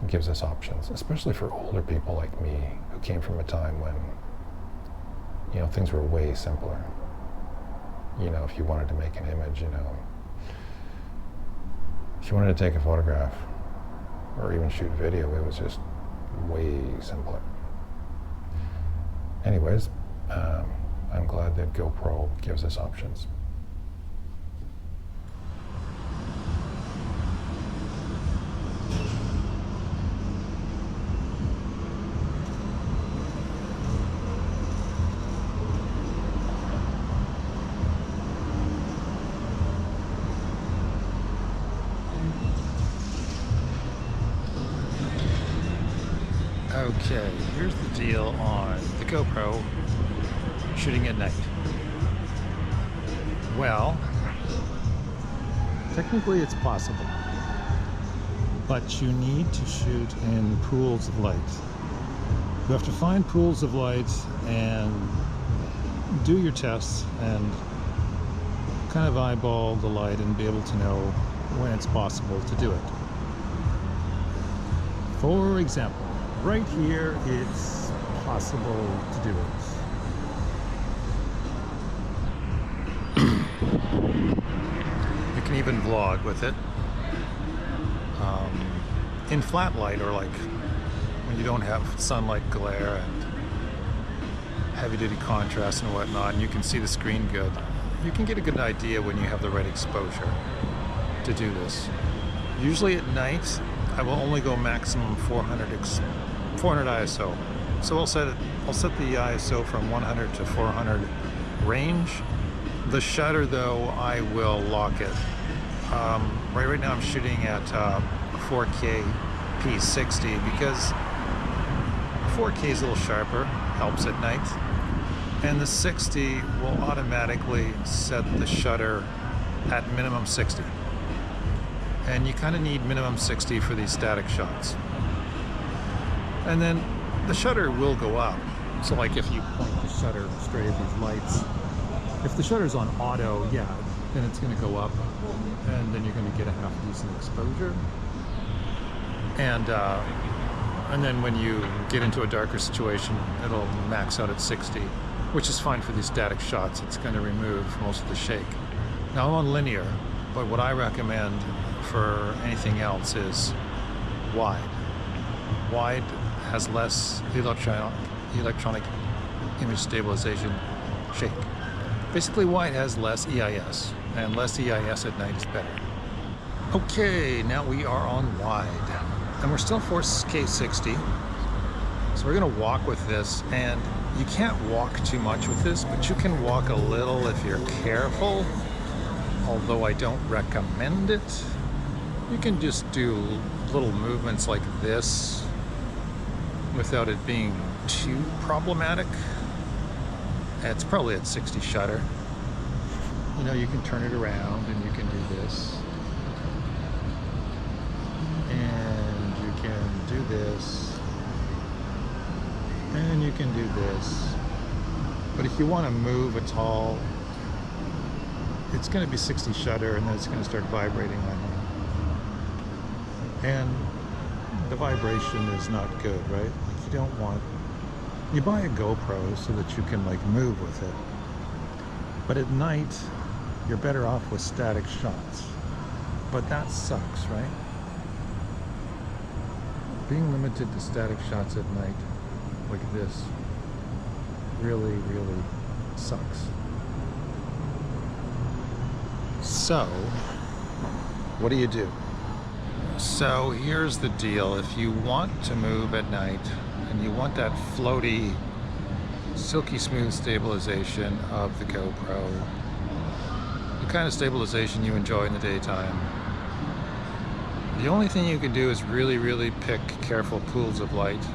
gives us options, especially for older people like me, who came from a time when, you know, things were way simpler. you know, if you wanted to make an image, you know, if you wanted to take a photograph or even shoot video, it was just way simpler. Anyways, I'm glad that GoPro gives us options. Okay, here's the deal on the GoPro shooting at night. Well, technically it's possible, but you need to shoot in pools of light. You have to find pools of light and do your tests and kind of eyeball the light and be able to know when it's possible to do it. For example, right here, it's possible to do it. You can even vlog with it. In flat light, or like when you don't have sunlight glare and heavy-duty contrast and whatnot, and you can see the screen good. You can get a good idea when you have the right exposure to do this. Usually at night, I will only go maximum 400 ISO. So I'll set the ISO from 100 to 400 range. The shutter though, I will lock it. Right now I'm shooting at 4K P60 because 4K is a little sharper, helps at night. And the 60 will automatically set the shutter at minimum 60. And you kind of need minimum 60 for these static shots. And then the shutter will go up. So like if you point the shutter straight at these lights, if the shutter's on auto, yeah, then it's going to go up, and then you're going to get a half decent exposure. And then when you get into a darker situation, it'll max out at 60, which is fine for these static shots. It's going to remove most of the shake. Now I'm on linear, but what I recommend for anything else is wide. Wide has less electronic image stabilization shake. Basically, wide has less EIS, and less EIS at night is better. Okay, now we are on wide, and we're still 4K 60. So we're gonna walk with this, and you can't walk too much with this, but you can walk a little if you're careful, although I don't recommend it. You can just do little movements like this without it being too problematic. It's probably at 60 shutter. You know, you can turn it around and you can do this. And you can do this. And you can do this. But if you want to move at all, it's going to be 60 shutter, and then it's going to start vibrating on you. And the vibration is not good, right? Like, you don't want... You buy a GoPro so that you can like move with it. But at night, you're better off with static shots. But that sucks, right? Being limited to static shots at night, like this, really, really sucks. So, what do you do? So here's the deal. If you want to move at night, and you want that floaty, silky smooth stabilization of the GoPro, the kind of stabilization you enjoy in the daytime, the only thing you can do is really, really pick careful pools of light.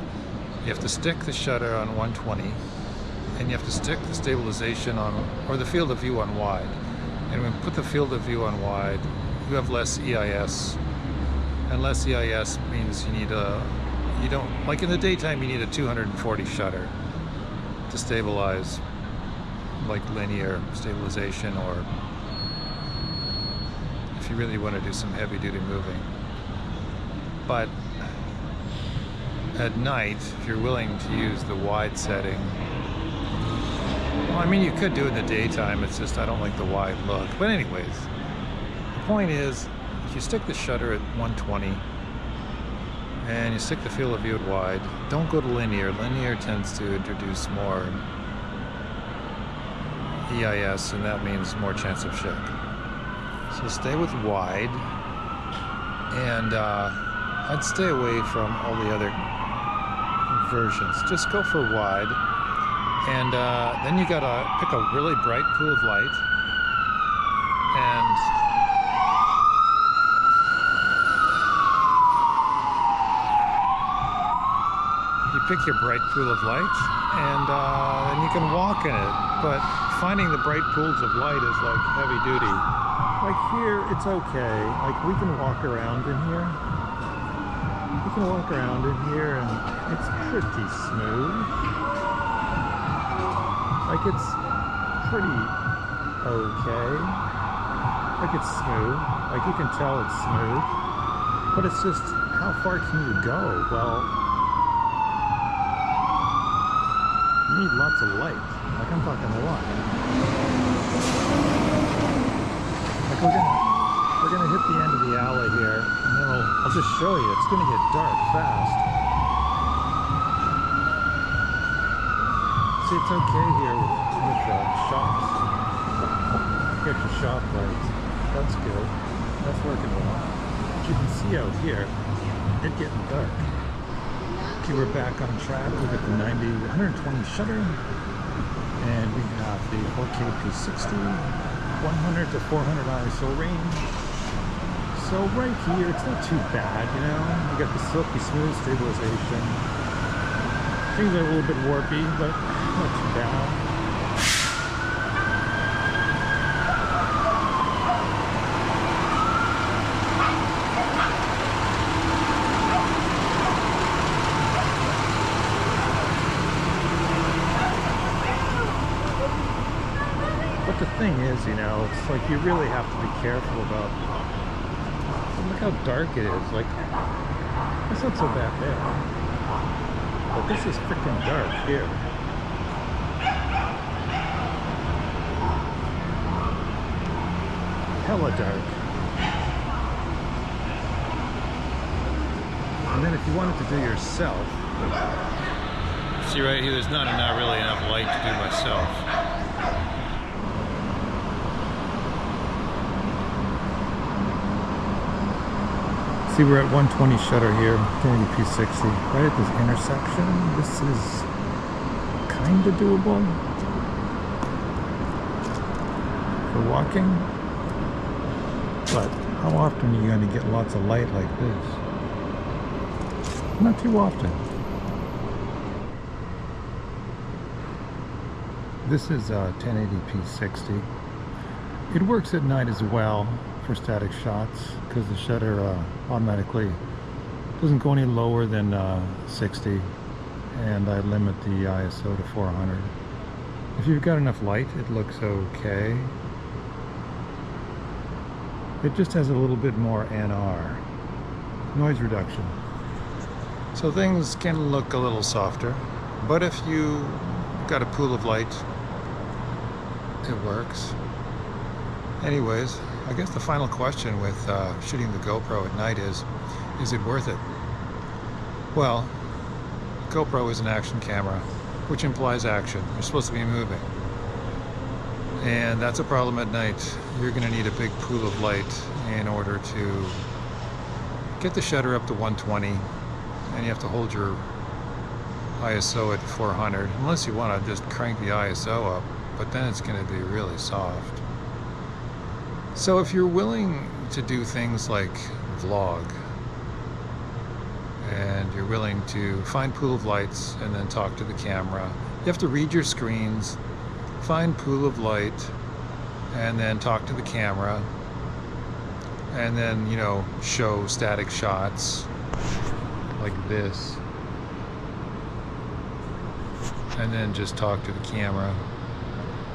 You have to stick the shutter on 120, and you have to stick the stabilization on, or the field of view on wide. And when you put the field of view on wide, you have less EIS. And less EIS means you need you don't, like in the daytime, you need a 240 shutter to stabilize, like linear stabilization, or if you really want to do some heavy duty moving. But at night, if you're willing to use the wide setting, Well, I mean, you could do it in the daytime, it's just I don't like the wide look. But anyways, the point is, if you stick the shutter at 120 and you stick the field of view at wide, don't go to linear. Linear tends to introduce more EIS, and that means more chance of shake. So stay with wide, and I'd stay away from all the other versions. Just go for wide, and then you gotta pick a really bright pool of light, and you pick your bright pool of light, and then you can walk in it. But finding the bright pools of light is like heavy duty. Like here, it's okay. Like we can walk around in here. We can walk around in here and it's pretty smooth. Like it's pretty okay. Like it's smooth. Like you can tell it's smooth. But it's just, how far can you go? Well, you need lots of light. Like I'm talking a lot. Like we're gonna hit the end of the alley here, and then I'll just show you. It's gonna get dark fast. See, it's okay here with the shops. Get your shop lights. That's good. That's working well. But you can see out here, it's getting dark. Okay, we're back on track. We've got the 120 shutter, and we have the 4K P60, 100 to 400 ISO range. So right here, it's not too bad, you know. You got the silky smooth stabilization. Things are a little bit warpy, but not too bad. But the thing is, you know, it's like you really have to be careful about. Look how dark it is. Like, it's not so bad there. But this is freaking dark here. Hella dark. And then if you wanted to do yourself, see right here, there's not really enough light to do myself. See, we're at 120 shutter here, 1080p 60, right at this intersection. This is kind of doable for walking, but how often are you going to get lots of light like this? Not too often. This is 1080p 60. It works at night as well for static shots, because the shutter automatically doesn't go any lower than 60, and I limit the ISO to 400. If you've got enough light, it looks okay. It just has a little bit more NR, noise reduction. So things can look a little softer, but if you got a pool of light, it works. Anyways, I guess the final question with shooting the GoPro at night is it worth it? Well, GoPro is an action camera, which implies action. You're supposed to be moving. And that's a problem at night. You're going to need a big pool of light in order to get the shutter up to 120, and you have to hold your ISO at 400, unless you want to just crank the ISO up, but then it's going to be really soft. So if you're willing to do things like vlog, and you're willing to find pool of lights and then talk to the camera, you have to read your screens, find pool of light, and then talk to the camera, and then, you know, show static shots like this, and then just talk to the camera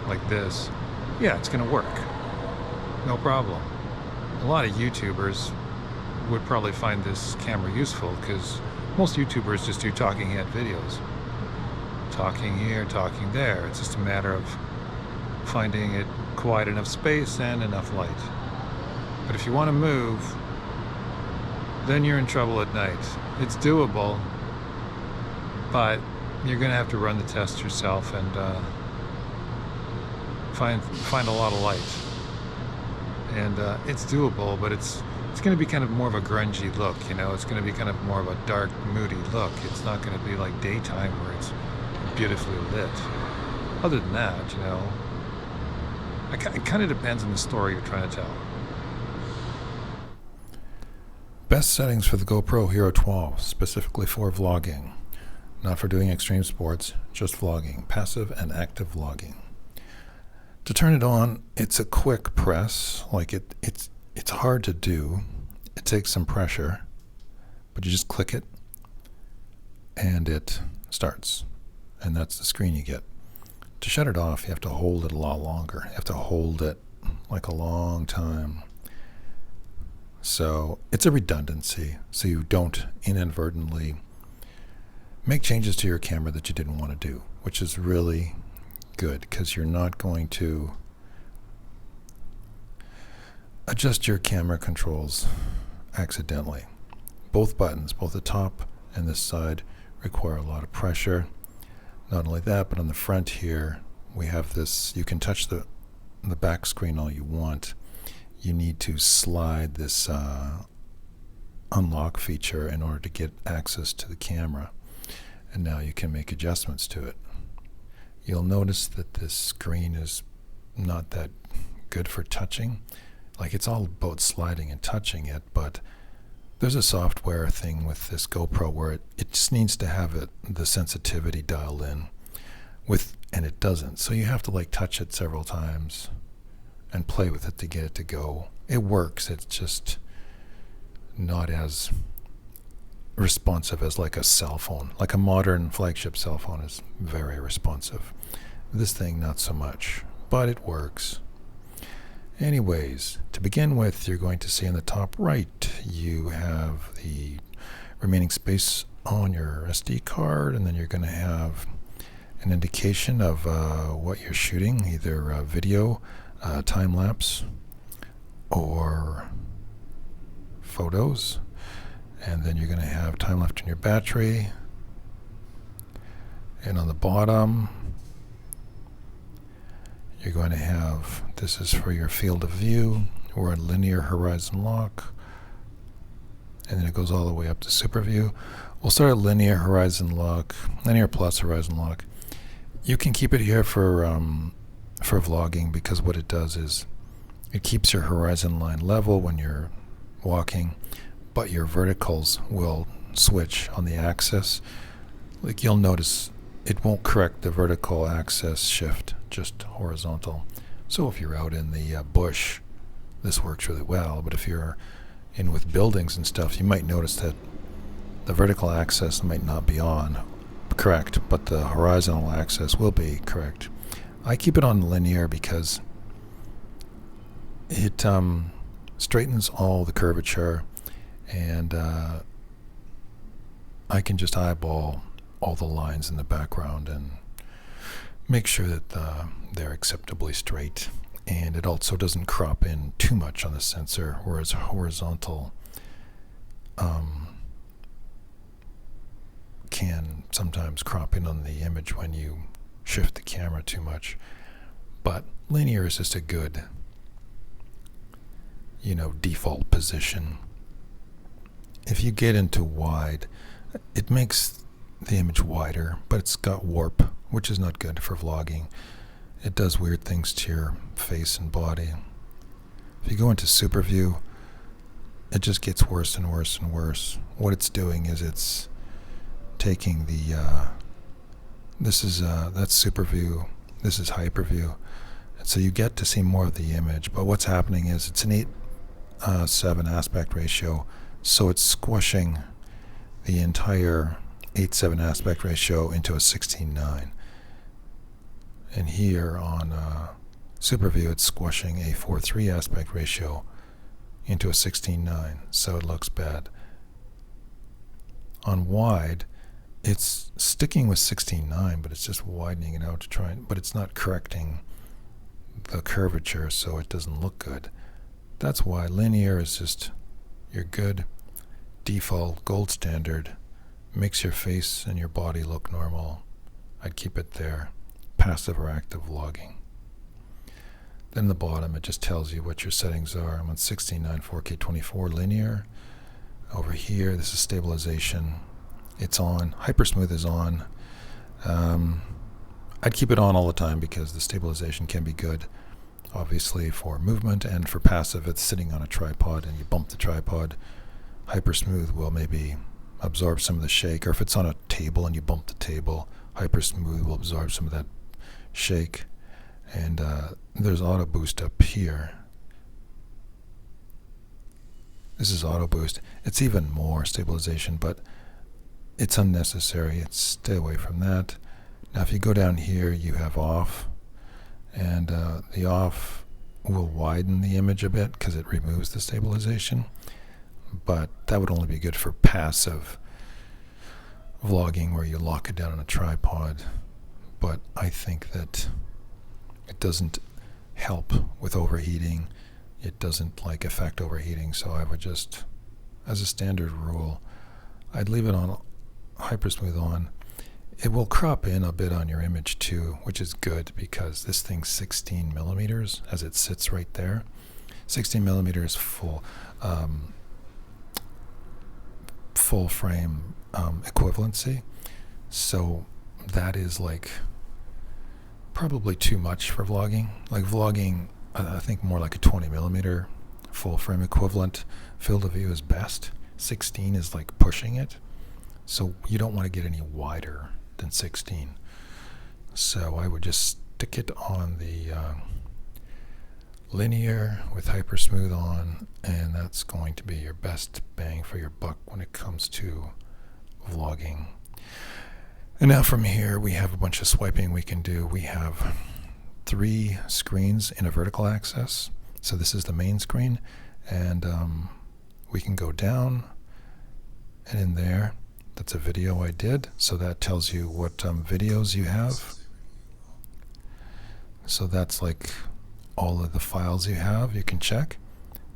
like this. Yeah, it's gonna work. No problem. A lot of YouTubers would probably find this camera useful, because most YouTubers just do talking head videos. talking here, talking there. It's just a matter of finding it quiet enough space and enough light. But if you want to move, then you're in trouble at night. It's doable, but you're going to have to run the test yourself and find a lot of light. And it's doable, but it's going to be kind of more of a grungy look, you know. It's going to be kind of more of a dark, moody look. It's not going to be like daytime where it's beautifully lit. Other than that, you know, it kind of depends on the story you're trying to tell. Best settings for the GoPro Hero 12, specifically for vlogging. Not for doing extreme sports, just vlogging, passive and active vlogging. To turn it on, it's a quick press. Like it's hard to do. It takes some pressure, but you just click it and it starts. And that's the screen you get. To shut it off, you have to hold it a lot longer. You have to hold it like a long time. So it's a redundancy, so you don't inadvertently make changes to your camera that you didn't want to do, which is really good because you're not going to adjust your camera controls accidentally. Both buttons, both the top and this side, require a lot of pressure. Not only that, but on the front here, we have this, you can touch the back screen all you want. You need to slide this unlock feature in order to get access to the camera. And now you can make adjustments to it. You'll notice that this screen is not that good for touching. Like, it's all about sliding and touching it, but there's a software thing with this GoPro where it just needs to have the sensitivity dialed in and it doesn't. So you have to like touch it several times and play with it to get it to go. It works, it's just not as responsive as like a cell phone. Like a modern flagship cell phone is very responsive. This thing, not so much, but it works. Anyways, to begin with, you're going to see in the top right, you have the remaining space on your SD card, and then you're going to have an indication of what you're shooting, either video, time-lapse, or photos. And then you're going to have time left in your battery. And on the bottom, you're going to have, this is for your field of view, or a linear horizon lock. And then it goes all the way up to super view. We'll start at linear horizon lock, linear plus horizon lock. You can keep it here for vlogging, because what it does is it keeps your horizon line level when you're walking, but your verticals will switch on the axis. Like, you'll notice it won't correct the vertical axis shift, just horizontal. So if you're out in the bush, this works really well, but if you're in with buildings and stuff, you might notice that the vertical axis might not be correct, but the horizontal axis will be correct. I keep it on linear because it straightens all the curvature, and I can just eyeball all the lines in the background and make sure that they're acceptably straight. And it also doesn't crop in too much on the sensor, whereas horizontal can sometimes crop in on the image when you shift the camera too much. But linear is just a good, default position. If you get into wide, it makes the image wider, but it's got warp, which is not good for vlogging. It does weird things to your face and body. If you go into super view, it just gets worse and worse and worse. What it's doing is it's taking that's super view, this is hyper view, and so you get to see more of the image, but what's happening is it's an 8:7 aspect ratio, so it's squishing the entire 8:7 aspect ratio into a 16:9. And here on super view, it's squishing a 4:3 aspect ratio into a 16:9, so it looks bad. On wide, it's sticking with 16:9, but it's just widening it out to try and, but it's not correcting the curvature so it doesn't look good. That's why linear is just your good default gold standard, makes your face and your body look normal. I'd keep it there. Passive or active vlogging. Then the bottom, it just tells you what your settings are. I'm on 16:9 4K 24 linear. Over here, this is stabilization. It's on. Hypersmooth is on. I'd keep it on all the time because the stabilization can be good, obviously, for movement, and for passive, it's sitting on a tripod and you bump the tripod. Hypersmooth will maybe absorb some of the shake, or if it's on a table and you bump the table, Hypersmooth will absorb some of that shake. And there's auto boost up here. This is auto boost. It's even more stabilization, but it's unnecessary. Stay away from that. Now if you go down here, you have off, and the off will widen the image a bit because it removes the stabilization, but that would only be good for passive vlogging where you lock it down on a tripod. But I think that it doesn't help with overheating. It doesn't affect overheating, so I would just, as a standard rule, I'd leave it on Hypersmooth on. It will crop in a bit on your image too, which is good because this thing's 16 millimeters as it sits right there. 16 millimeters full frame equivalency. So that is probably too much for vlogging. Vlogging, I think more like a 20 millimeter full frame equivalent field of view is best. 16 is pushing it. So you don't want to get any wider than 16. So I would just stick it on the linear with Hypersmooth on, and that's going to be your best bang for your buck when it comes to vlogging. And now from here we have a bunch of swiping we can do. We have 3 screens in a vertical axis. So this is the main screen, and we can go down, and in there, that's a video I did. So that tells you what videos you have. So that's all of the files you have, you can check.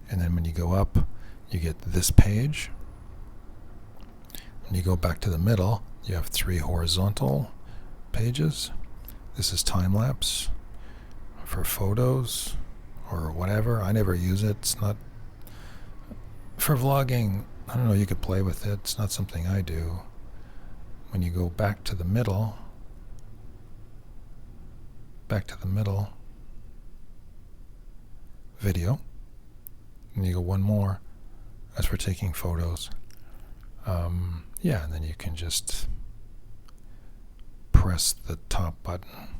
And then when you go up, you get this page. When you go back to the middle, you have 3 horizontal pages. This is time-lapse for photos or whatever. I never use it. It's not for vlogging. I don't know, you could play with it. It's not something I do. When you go back to the middle, video, and you go one more, as for taking photos. Yeah, and then you can just press the top button,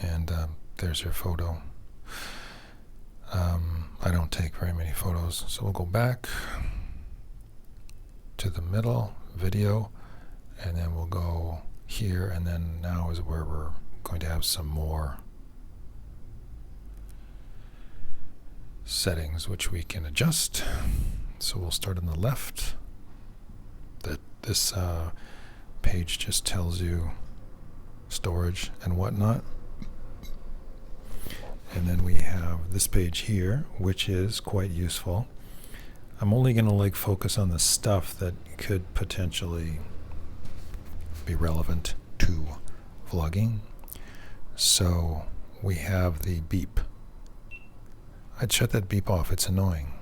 and there's your photo. I don't take very many photos, so we'll go back to the middle, video, and then we'll go here, and then now is where we're going to have some more settings which we can adjust. So we'll start on the left. This page just tells you storage and whatnot. And then we have this page here, which is quite useful. I'm only going to focus on the stuff that could potentially be relevant to vlogging. So we have the beep. I'd shut that beep off. It's annoying.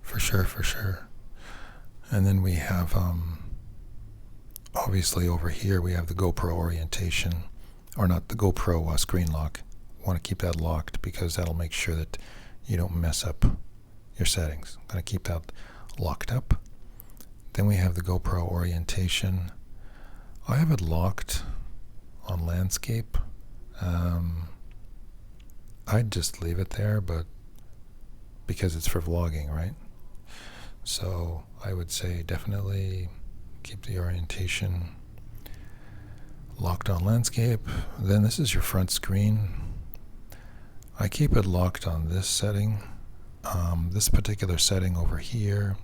For sure. And then we have, obviously over here, we have the GoPro orientation, or not the GoPro screen lock. Want to keep that locked because that'll make sure that you don't mess up your settings. I'm going to keep that locked up. Then we have the GoPro orientation. I have it locked on landscape. I'd just leave it there, but because it's for vlogging, right? So I would say definitely keep the orientation locked on landscape. Then this is your front screen. I keep it locked on this setting. This particular setting over here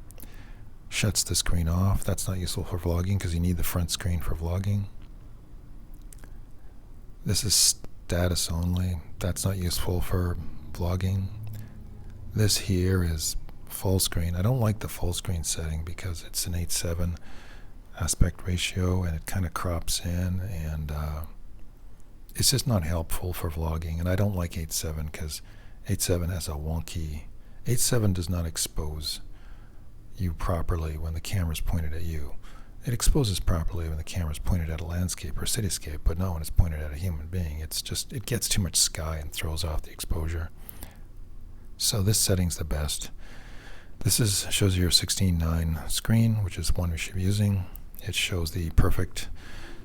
shuts the screen off. That's not useful for vlogging because you need the front screen for vlogging. This is status only. That's not useful for vlogging. This here is full screen. I don't like the full screen setting because it's an 8:7 aspect ratio and it kind of crops in, and it's just not helpful for vlogging. And I don't like 8:7 because 8:7 has a wonky. 8:7 does not expose you properly when the camera's pointed at you. It exposes properly when the camera's pointed at a landscape or a cityscape, but not when it's pointed at a human being. It's just, it gets too much sky and throws off the exposure. So this setting's the best. This shows you your 16:9 screen, which is one we should be using. It shows the perfect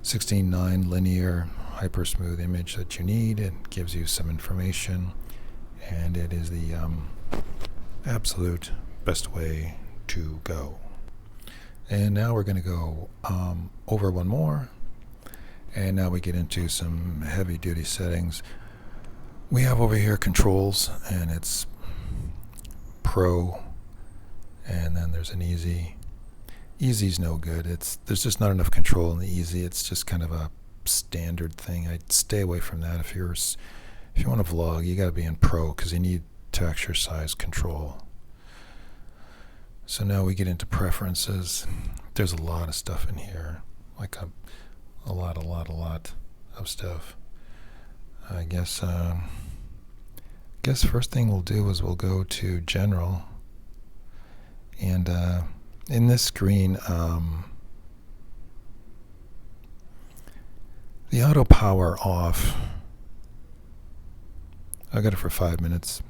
16:9 linear hyper smooth image that you need. It gives you some information, and it is the absolute best way to go. And now we're going to go over one more, and now we get into some heavy duty settings. We have over here controls, and it's Pro, and then there's an Easy. Easy's no good. There's just not enough control in the Easy. It's just kind of a standard thing. I'd stay away from that. If you want to vlog, you got to be in Pro because you need to exercise control. So now we get into preferences. There's a lot of stuff in here, like a lot of stuff. I guess first thing we'll do is we'll go to General, and in this screen, the auto power off. I got it for 5 minutes.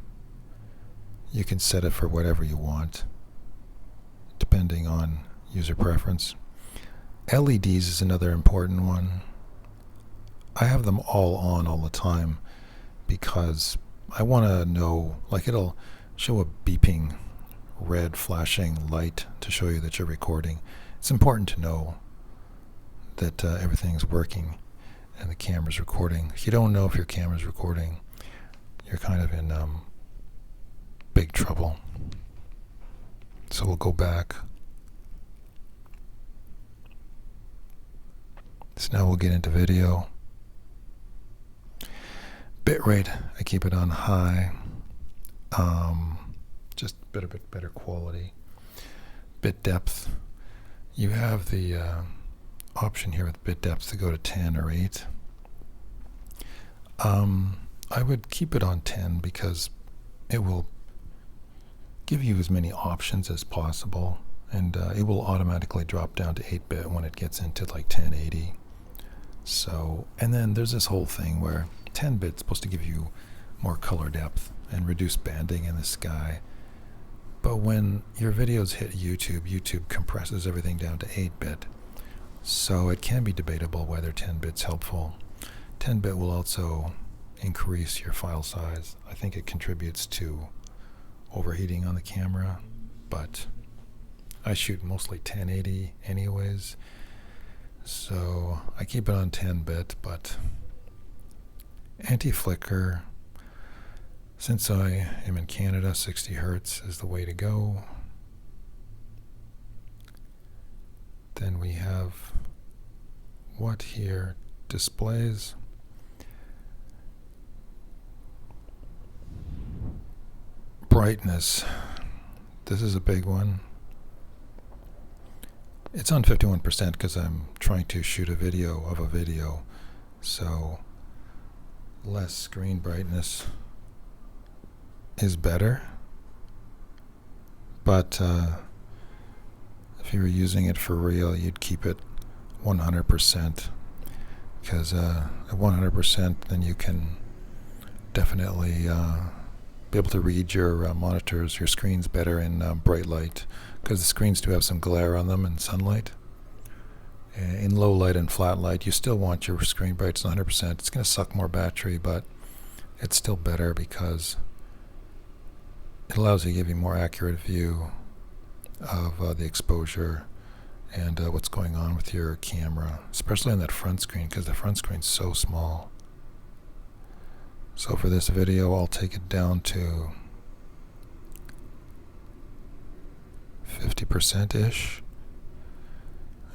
You can set it for whatever you want, depending on user preference. LEDs is another important one. I have them all on all the time because I want to know, like, it'll show a beeping red flashing light to show you that you're recording. It's important to know that everything's working and the camera's recording. If you don't know if your camera's recording, you're kind of in big trouble. So we'll go back. So now we'll get into video. Bitrate, I keep it on high. Just a bit better quality. Bit depth. You have the option here with bit depth to go to 10 or 8. I would keep it on 10 because it will give you as many options as possible, and it will automatically drop down to 8-bit when it gets into like 1080. So, and then there's this whole thing where 10-bit's supposed to give you more color depth and reduce banding in the sky. But when your videos hit YouTube, YouTube compresses everything down to 8-bit. So it can be debatable whether 10-bit's helpful. 10-bit will also increase your file size. I think it contributes to overheating on the camera, but I shoot mostly 1080 anyways, so I keep it on 10-bit, but anti-flicker, since I am in Canada, 60 hertz is the way to go. Then we have what here? Displays. Brightness. This is a big one. It's on 51% because I'm trying to shoot a video of a video, so less screen brightness is better. But if you were using it for real, you'd keep it 100%, because at 100% then you can definitely be able to read your monitors, your screens better in bright light, because the screens do have some glare on them in sunlight. In low light and flat light, you still want your screen bright to 100%. It's going to suck more battery, but it's still better because it allows you to give you a more accurate view of the exposure and what's going on with your camera, especially on that front screen, because the front screen's so small. So for this video, I'll take it down to 50. 50%-ish.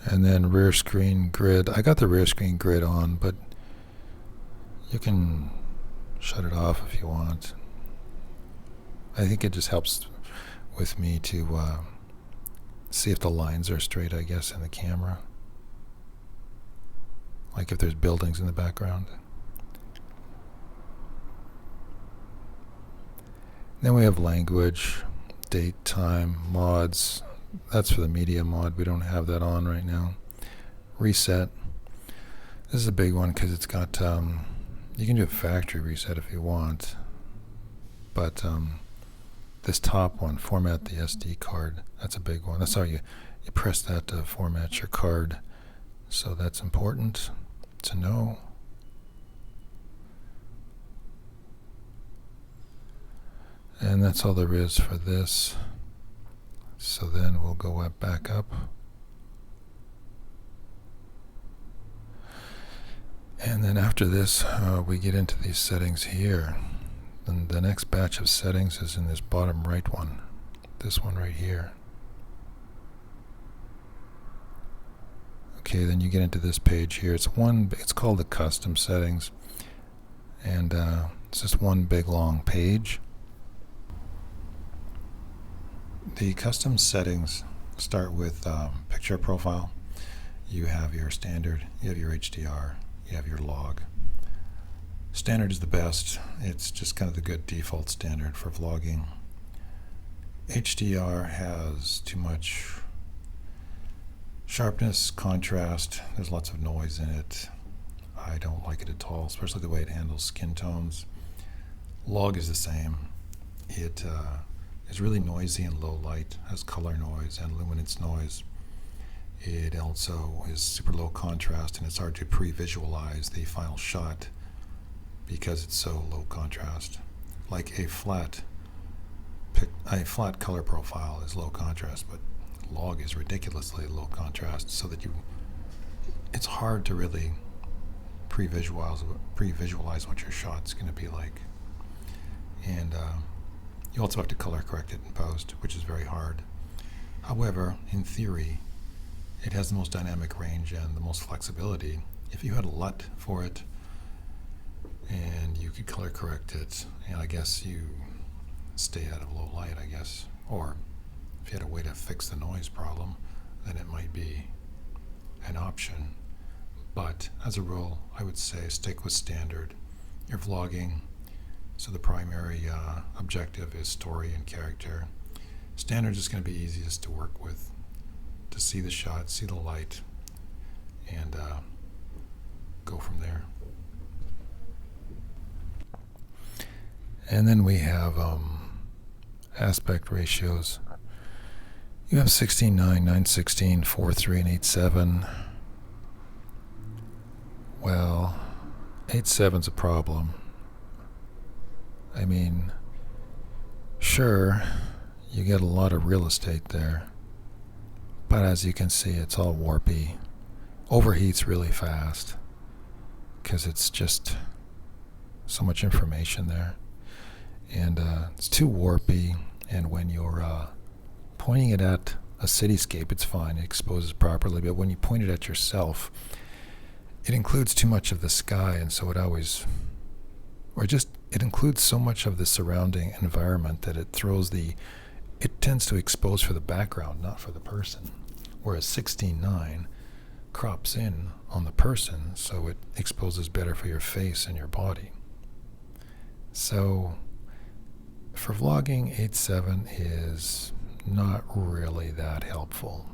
And then rear screen grid. I got the rear screen grid on, but you can shut it off if you want. I think it just helps with me to see if the lines are straight, I guess, in the camera. Like if there's buildings in the background. Then we have language, date, time, mods. That's for the media mod. We don't have that on right now. Reset. This is a big one because it's got, you can do a factory reset if you want. But this top one, format the SD card, that's a big one. That's how you press that to format your card. So that's important to know. And that's all there is for this. So then we'll go back up. And then after this, we get into these settings here. And the next batch of settings is in this bottom right one. This one right here. Okay, then you get into this page here. It's called the custom settings. And it's just one big long page. The custom settings start with picture profile. You have your standard, you have your HDR, you have your log. Standard is the best. It's just kind of the good default standard for vlogging. HDR has too much sharpness, contrast. There's lots of noise in it. I don't like it at all, especially the way it handles skin tones. Log is the same. It is really noisy in low light, has color noise and luminance noise. It also is super low contrast, and it's hard to pre-visualize the final shot because it's so low contrast. Like a flat color profile is low contrast, but log is ridiculously low contrast, so that it's hard to really pre-visualize what your shot's going to be like. And you also have to color correct it in post, which is very hard. However, in theory, it has the most dynamic range and the most flexibility. If you had a LUT for it, and you could color correct it, and I guess you stay out of low light, I guess. Or if you had a way to fix the noise problem, then it might be an option. But as a rule, I would say stick with standard. You're vlogging, so the primary objective is story and character. Standard is going to be easiest to work with, to see the shot, see the light, and go from there. And then we have aspect ratios. You have 16:9, 9:16, 4:3, and 8:7. Well, 8:7's a problem. I mean, sure, you get a lot of real estate there, but as you can see, it's all warpy. Overheats really fast because it's just so much information there. And it's too warpy, and when you're pointing it at a cityscape, it's fine, it exposes properly, but when you point it at yourself, it includes too much of the sky, and so it includes so much of the surrounding environment that it tends to expose for the background, not for the person. Whereas 16:9 crops in on the person, so it exposes better for your face and your body. So for vlogging, 8:7 is not really that helpful.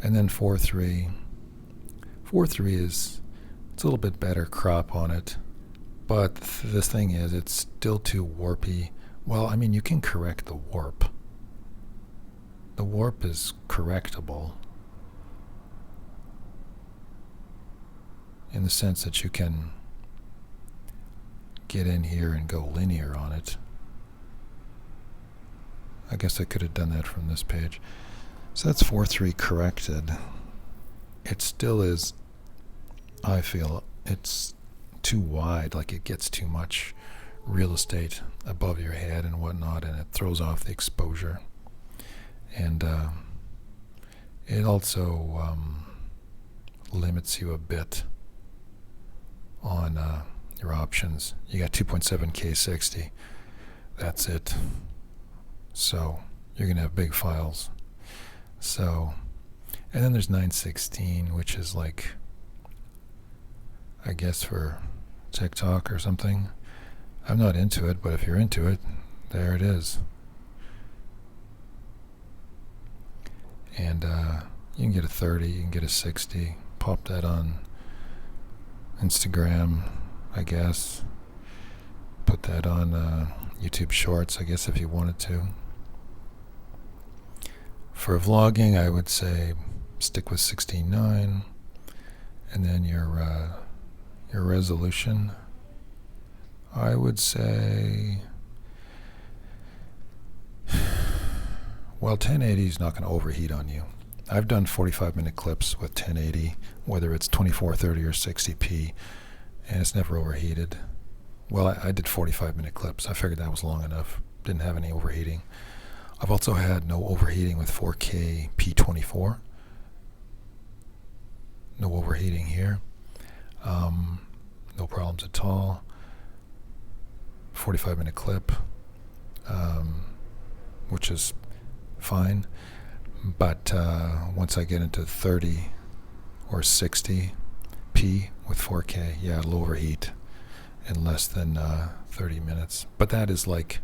And then 4:3. 4:3 it's a little bit better crop on it, but the thing is, it's still too warpy. Well, I mean, you can correct the warp. The warp is correctable in the sense that you can get in here and go linear on it. I guess I could have done that from this page. So that's 4:3 corrected. It still is, I feel, it's too wide, like it gets too much real estate above your head and whatnot, and it throws off the exposure. And it also limits you a bit on your options. You got 2.7K 60. That's it. So you're going to have big files. So, and then there's 916, which is like, I guess for TikTok or something. I'm not into it, but if you're into it, there it is. And you can get a 30, you can get a 60, pop that on Instagram, I guess. Put that on YouTube Shorts, I guess, if you wanted to. For vlogging, I would say stick with 16:9, and then your resolution, I would say, well, 1080 is not going to overheat on you. I've done 45-minute clips with 1080, whether it's 24, 30, or 60p, and it's never overheated. Well, I did 45-minute clips. I figured that was long enough. Didn't have any overheating. I've also had no overheating with 4K P24. No overheating here. No problems at all. 45-minute clip, which is fine. But once I get into 30 or 60p with 4K, yeah, it'll overheat in less than 30 minutes. But that is like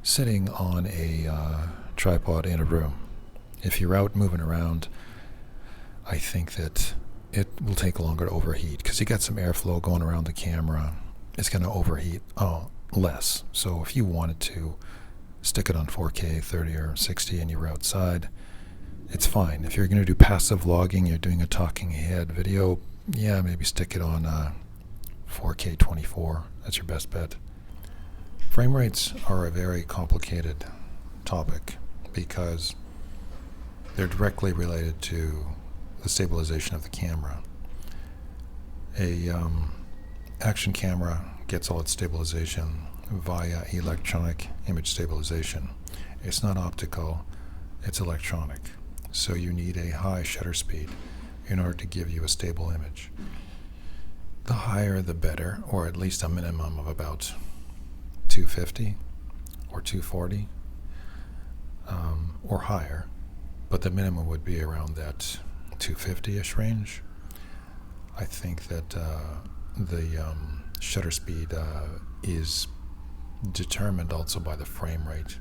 sitting on a tripod in a room. If you're out moving around, I think that it will take longer to overheat because you got some airflow going around the camera. It's going to overheat less. So if you wanted to stick it on 4K, 30 or 60, and you're outside, it's fine. If you're going to do passive vlogging, you're doing a talking head video, yeah, maybe stick it on 4K 24. That's your best bet. Frame rates are a very complicated topic because they're directly related to the stabilization of the camera. A action camera gets all its stabilization via electronic image stabilization. It's not optical, it's electronic. So you need a high shutter speed in order to give you a stable image. The higher the better, or at least a minimum of about 250 or 240 or higher, but the minimum would be around that 250-ish range. I think that the shutter speed is determined also by the frame rate.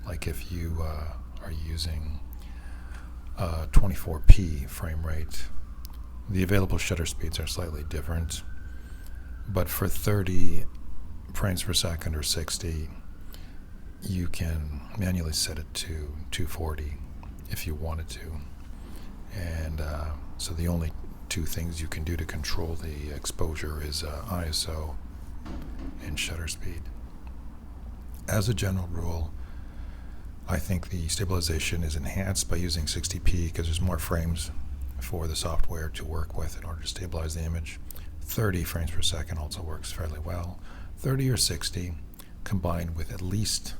Like if you are using 24p frame rate, the available shutter speeds are slightly different. But for 30 frames per second or 60, you can manually set it to 240 if you wanted to. And so the only two things you can do to control the exposure is ISO and shutter speed. As a general rule, I think the stabilization is enhanced by using 60p because there's more frames for the software to work with in order to stabilize the image. 30 frames per second also works fairly well. 30 or 60 combined with at least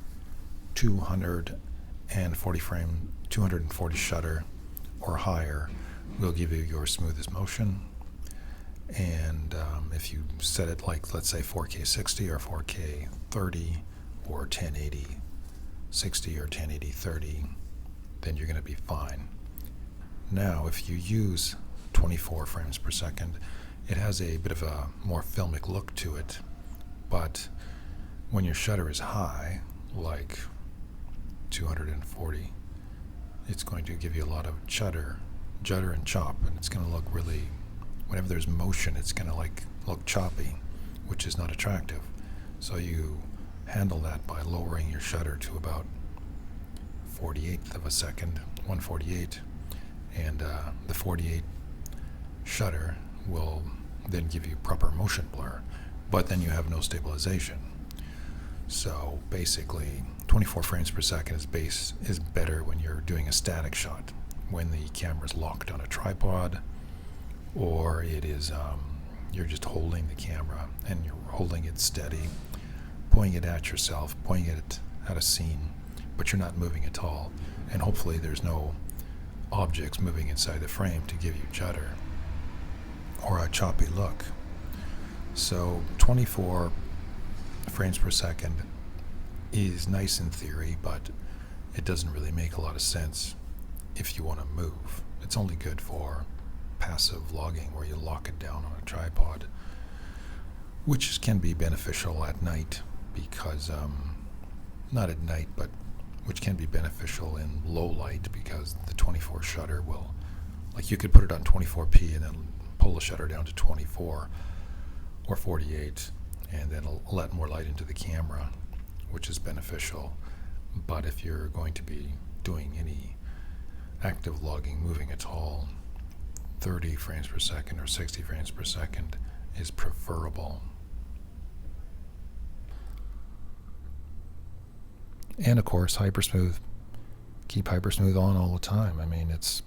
240 shutter or higher will give you your smoothest motion. And if you set it like, let's say 4K 60 or 4K 30 or 1080 60 or 1080 30, then you're going to be fine. Now, if you use 24 frames per second, it has a bit of a more filmic look to it, but when your shutter is high, like 240, it's going to give you a lot of judder and chop, and it's going to look really, whenever there's motion, it's going to look choppy, which is not attractive. So you handle that by lowering your shutter to about 1/48 of a second, 1/48, and the 48 shutter will then give you proper motion blur, but then you have no stabilization. So basically 24 frames per second is better when you're doing a static shot, when the camera's locked on a tripod, or it is you're just holding the camera and you're holding it steady pointing it at yourself, pointing it at a scene, but you're not moving at all. And hopefully there's no objects moving inside the frame to give you judder or a choppy look. So 24 frames per second is nice in theory, but it doesn't really make a lot of sense if you want to move. It's only good for passive vlogging where you lock it down on a tripod, which can be beneficial at night because, not at night, but which can be beneficial in low light because the 24 shutter will, like you could put it on 24p and then pull the shutter down to 24 or 48 and then let more light into the camera, which is beneficial. But if you're going to be doing any active vlogging, moving at all, 30 frames per second or 60 frames per second is preferable. And of course, hypersmooth. Keep hypersmooth on all the time. I mean, it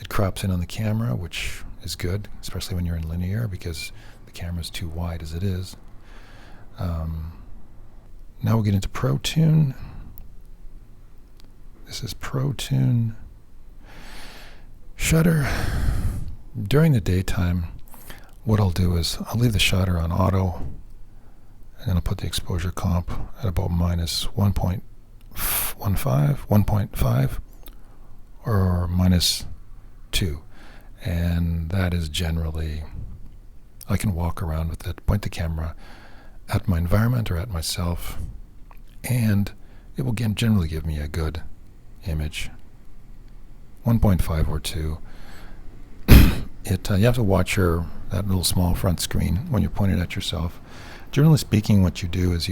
crops in on the camera, which is good, especially when you're in linear because the camera's too wide as it is. Now we'll get into ProTune. This is ProTune. Shutter. During the daytime, what I'll do is I'll leave the shutter on auto, and then I'll put the exposure comp at about minus 1.5, or minus 2. And that is generally, I can walk around with it, point the camera at my environment or at myself, and it will generally give me a good image. 1.5 or 2. You have to watch that little small front screen when you're pointing at yourself. Generally speaking, what you do is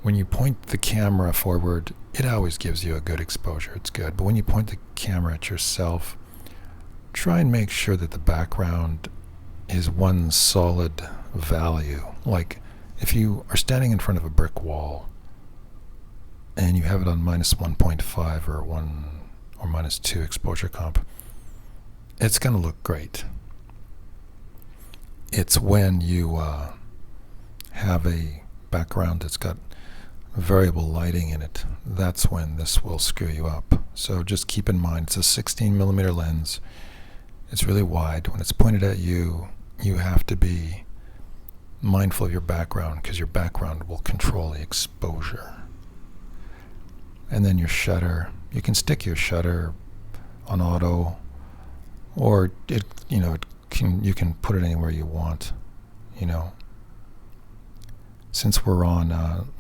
when you point the camera forward, it always gives you a good exposure. It's good. But when you point the camera at yourself, try and make sure that the background is one solid value. Like if you are standing in front of a brick wall and you have it on minus 1.5 or 1 or minus 2 exposure comp, it's going to look great. It's when you have a background that's got variable lighting in it, that's when this will screw you up. So just keep in mind, it's a 16mm lens. It's really wide. When it's pointed at you, you have to be mindful of your background because your background will control the exposure. And then your shutter, you can stick your shutter on auto, or you can put it anywhere you want. Since we're on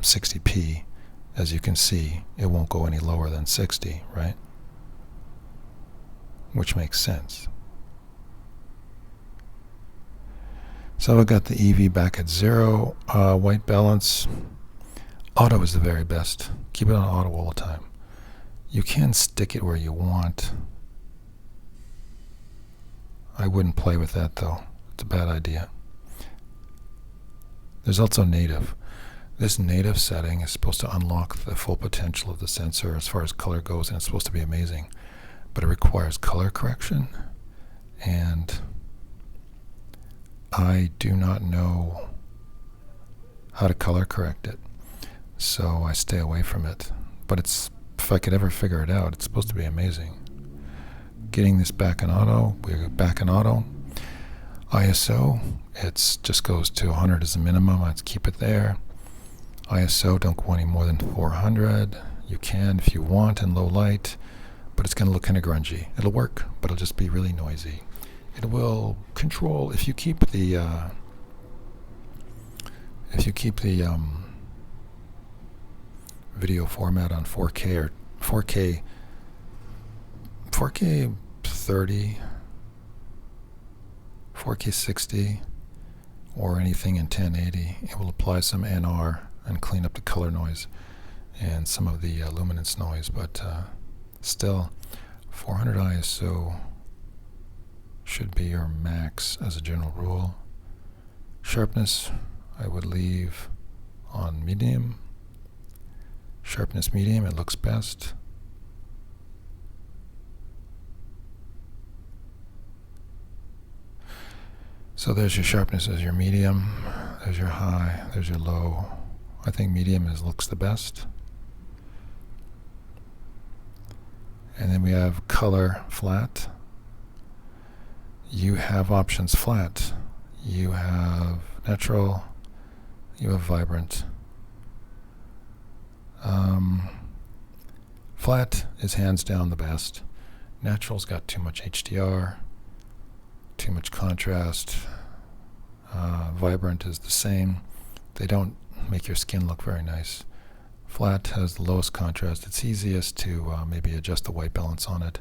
60p, as you can see, it won't go any lower than 60, right? Which makes sense. So I've got the EV back at 0, white balance. Auto is the very best. Keep it on auto all the time. You can stick it where you want. I wouldn't play with that though. It's a bad idea. There's also native. This native setting is supposed to unlock the full potential of the sensor as far as color goes, and it's supposed to be amazing. But it requires color correction, and I do not know how to color correct it, so I stay away from it. But if I could ever figure it out, it's supposed to be amazing. Getting this back in auto, we're back in auto. ISO, it just goes to 100 as a minimum. Let's keep it there. ISO, don't go any more than 400. You can if you want in low light, but it's going to look kind of grungy. It'll work, but it'll just be really noisy. It will control if you keep the video format on 4K or 4K 30, 4K 60, or anything in 1080. It will apply some NR and clean up the color noise and some of the luminance noise, but still 400 ISO should be your max as a general rule. Sharpness I would leave on medium. Sharpness medium, it looks best. So there's your sharpness as your medium. There's your high, there's your low. I think medium looks the best. And then we have color flat. You have options flat. You have natural. You have vibrant. Flat is hands down the best. Natural's got too much HDR, too much contrast. Vibrant is the same. They don't make your skin look very nice. Flat has the lowest contrast. It's easiest to maybe adjust the white balance on it.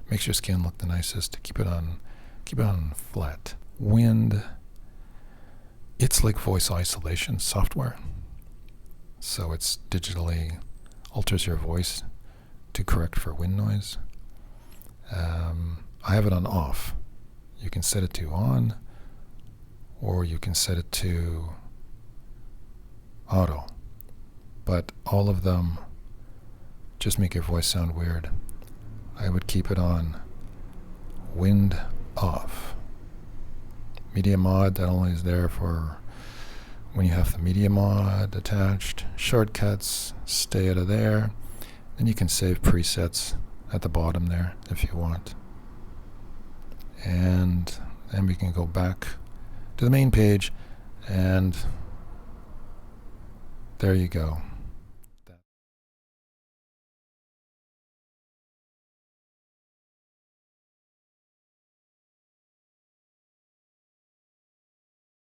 Makes your skin look the nicest. Keep it on flat. Wind. It's like voice isolation software. So it's digitally alters your voice to correct for wind noise. I have it on off. You can set it to on, or you can set it to auto. But all of them just make your voice sound weird. I would keep it on wind off. Media mod, that only is there for when you have the media mod attached. Shortcuts, stay out of there. Then you can save presets at the bottom there if you want. And then we can go back to the main page, and there you go.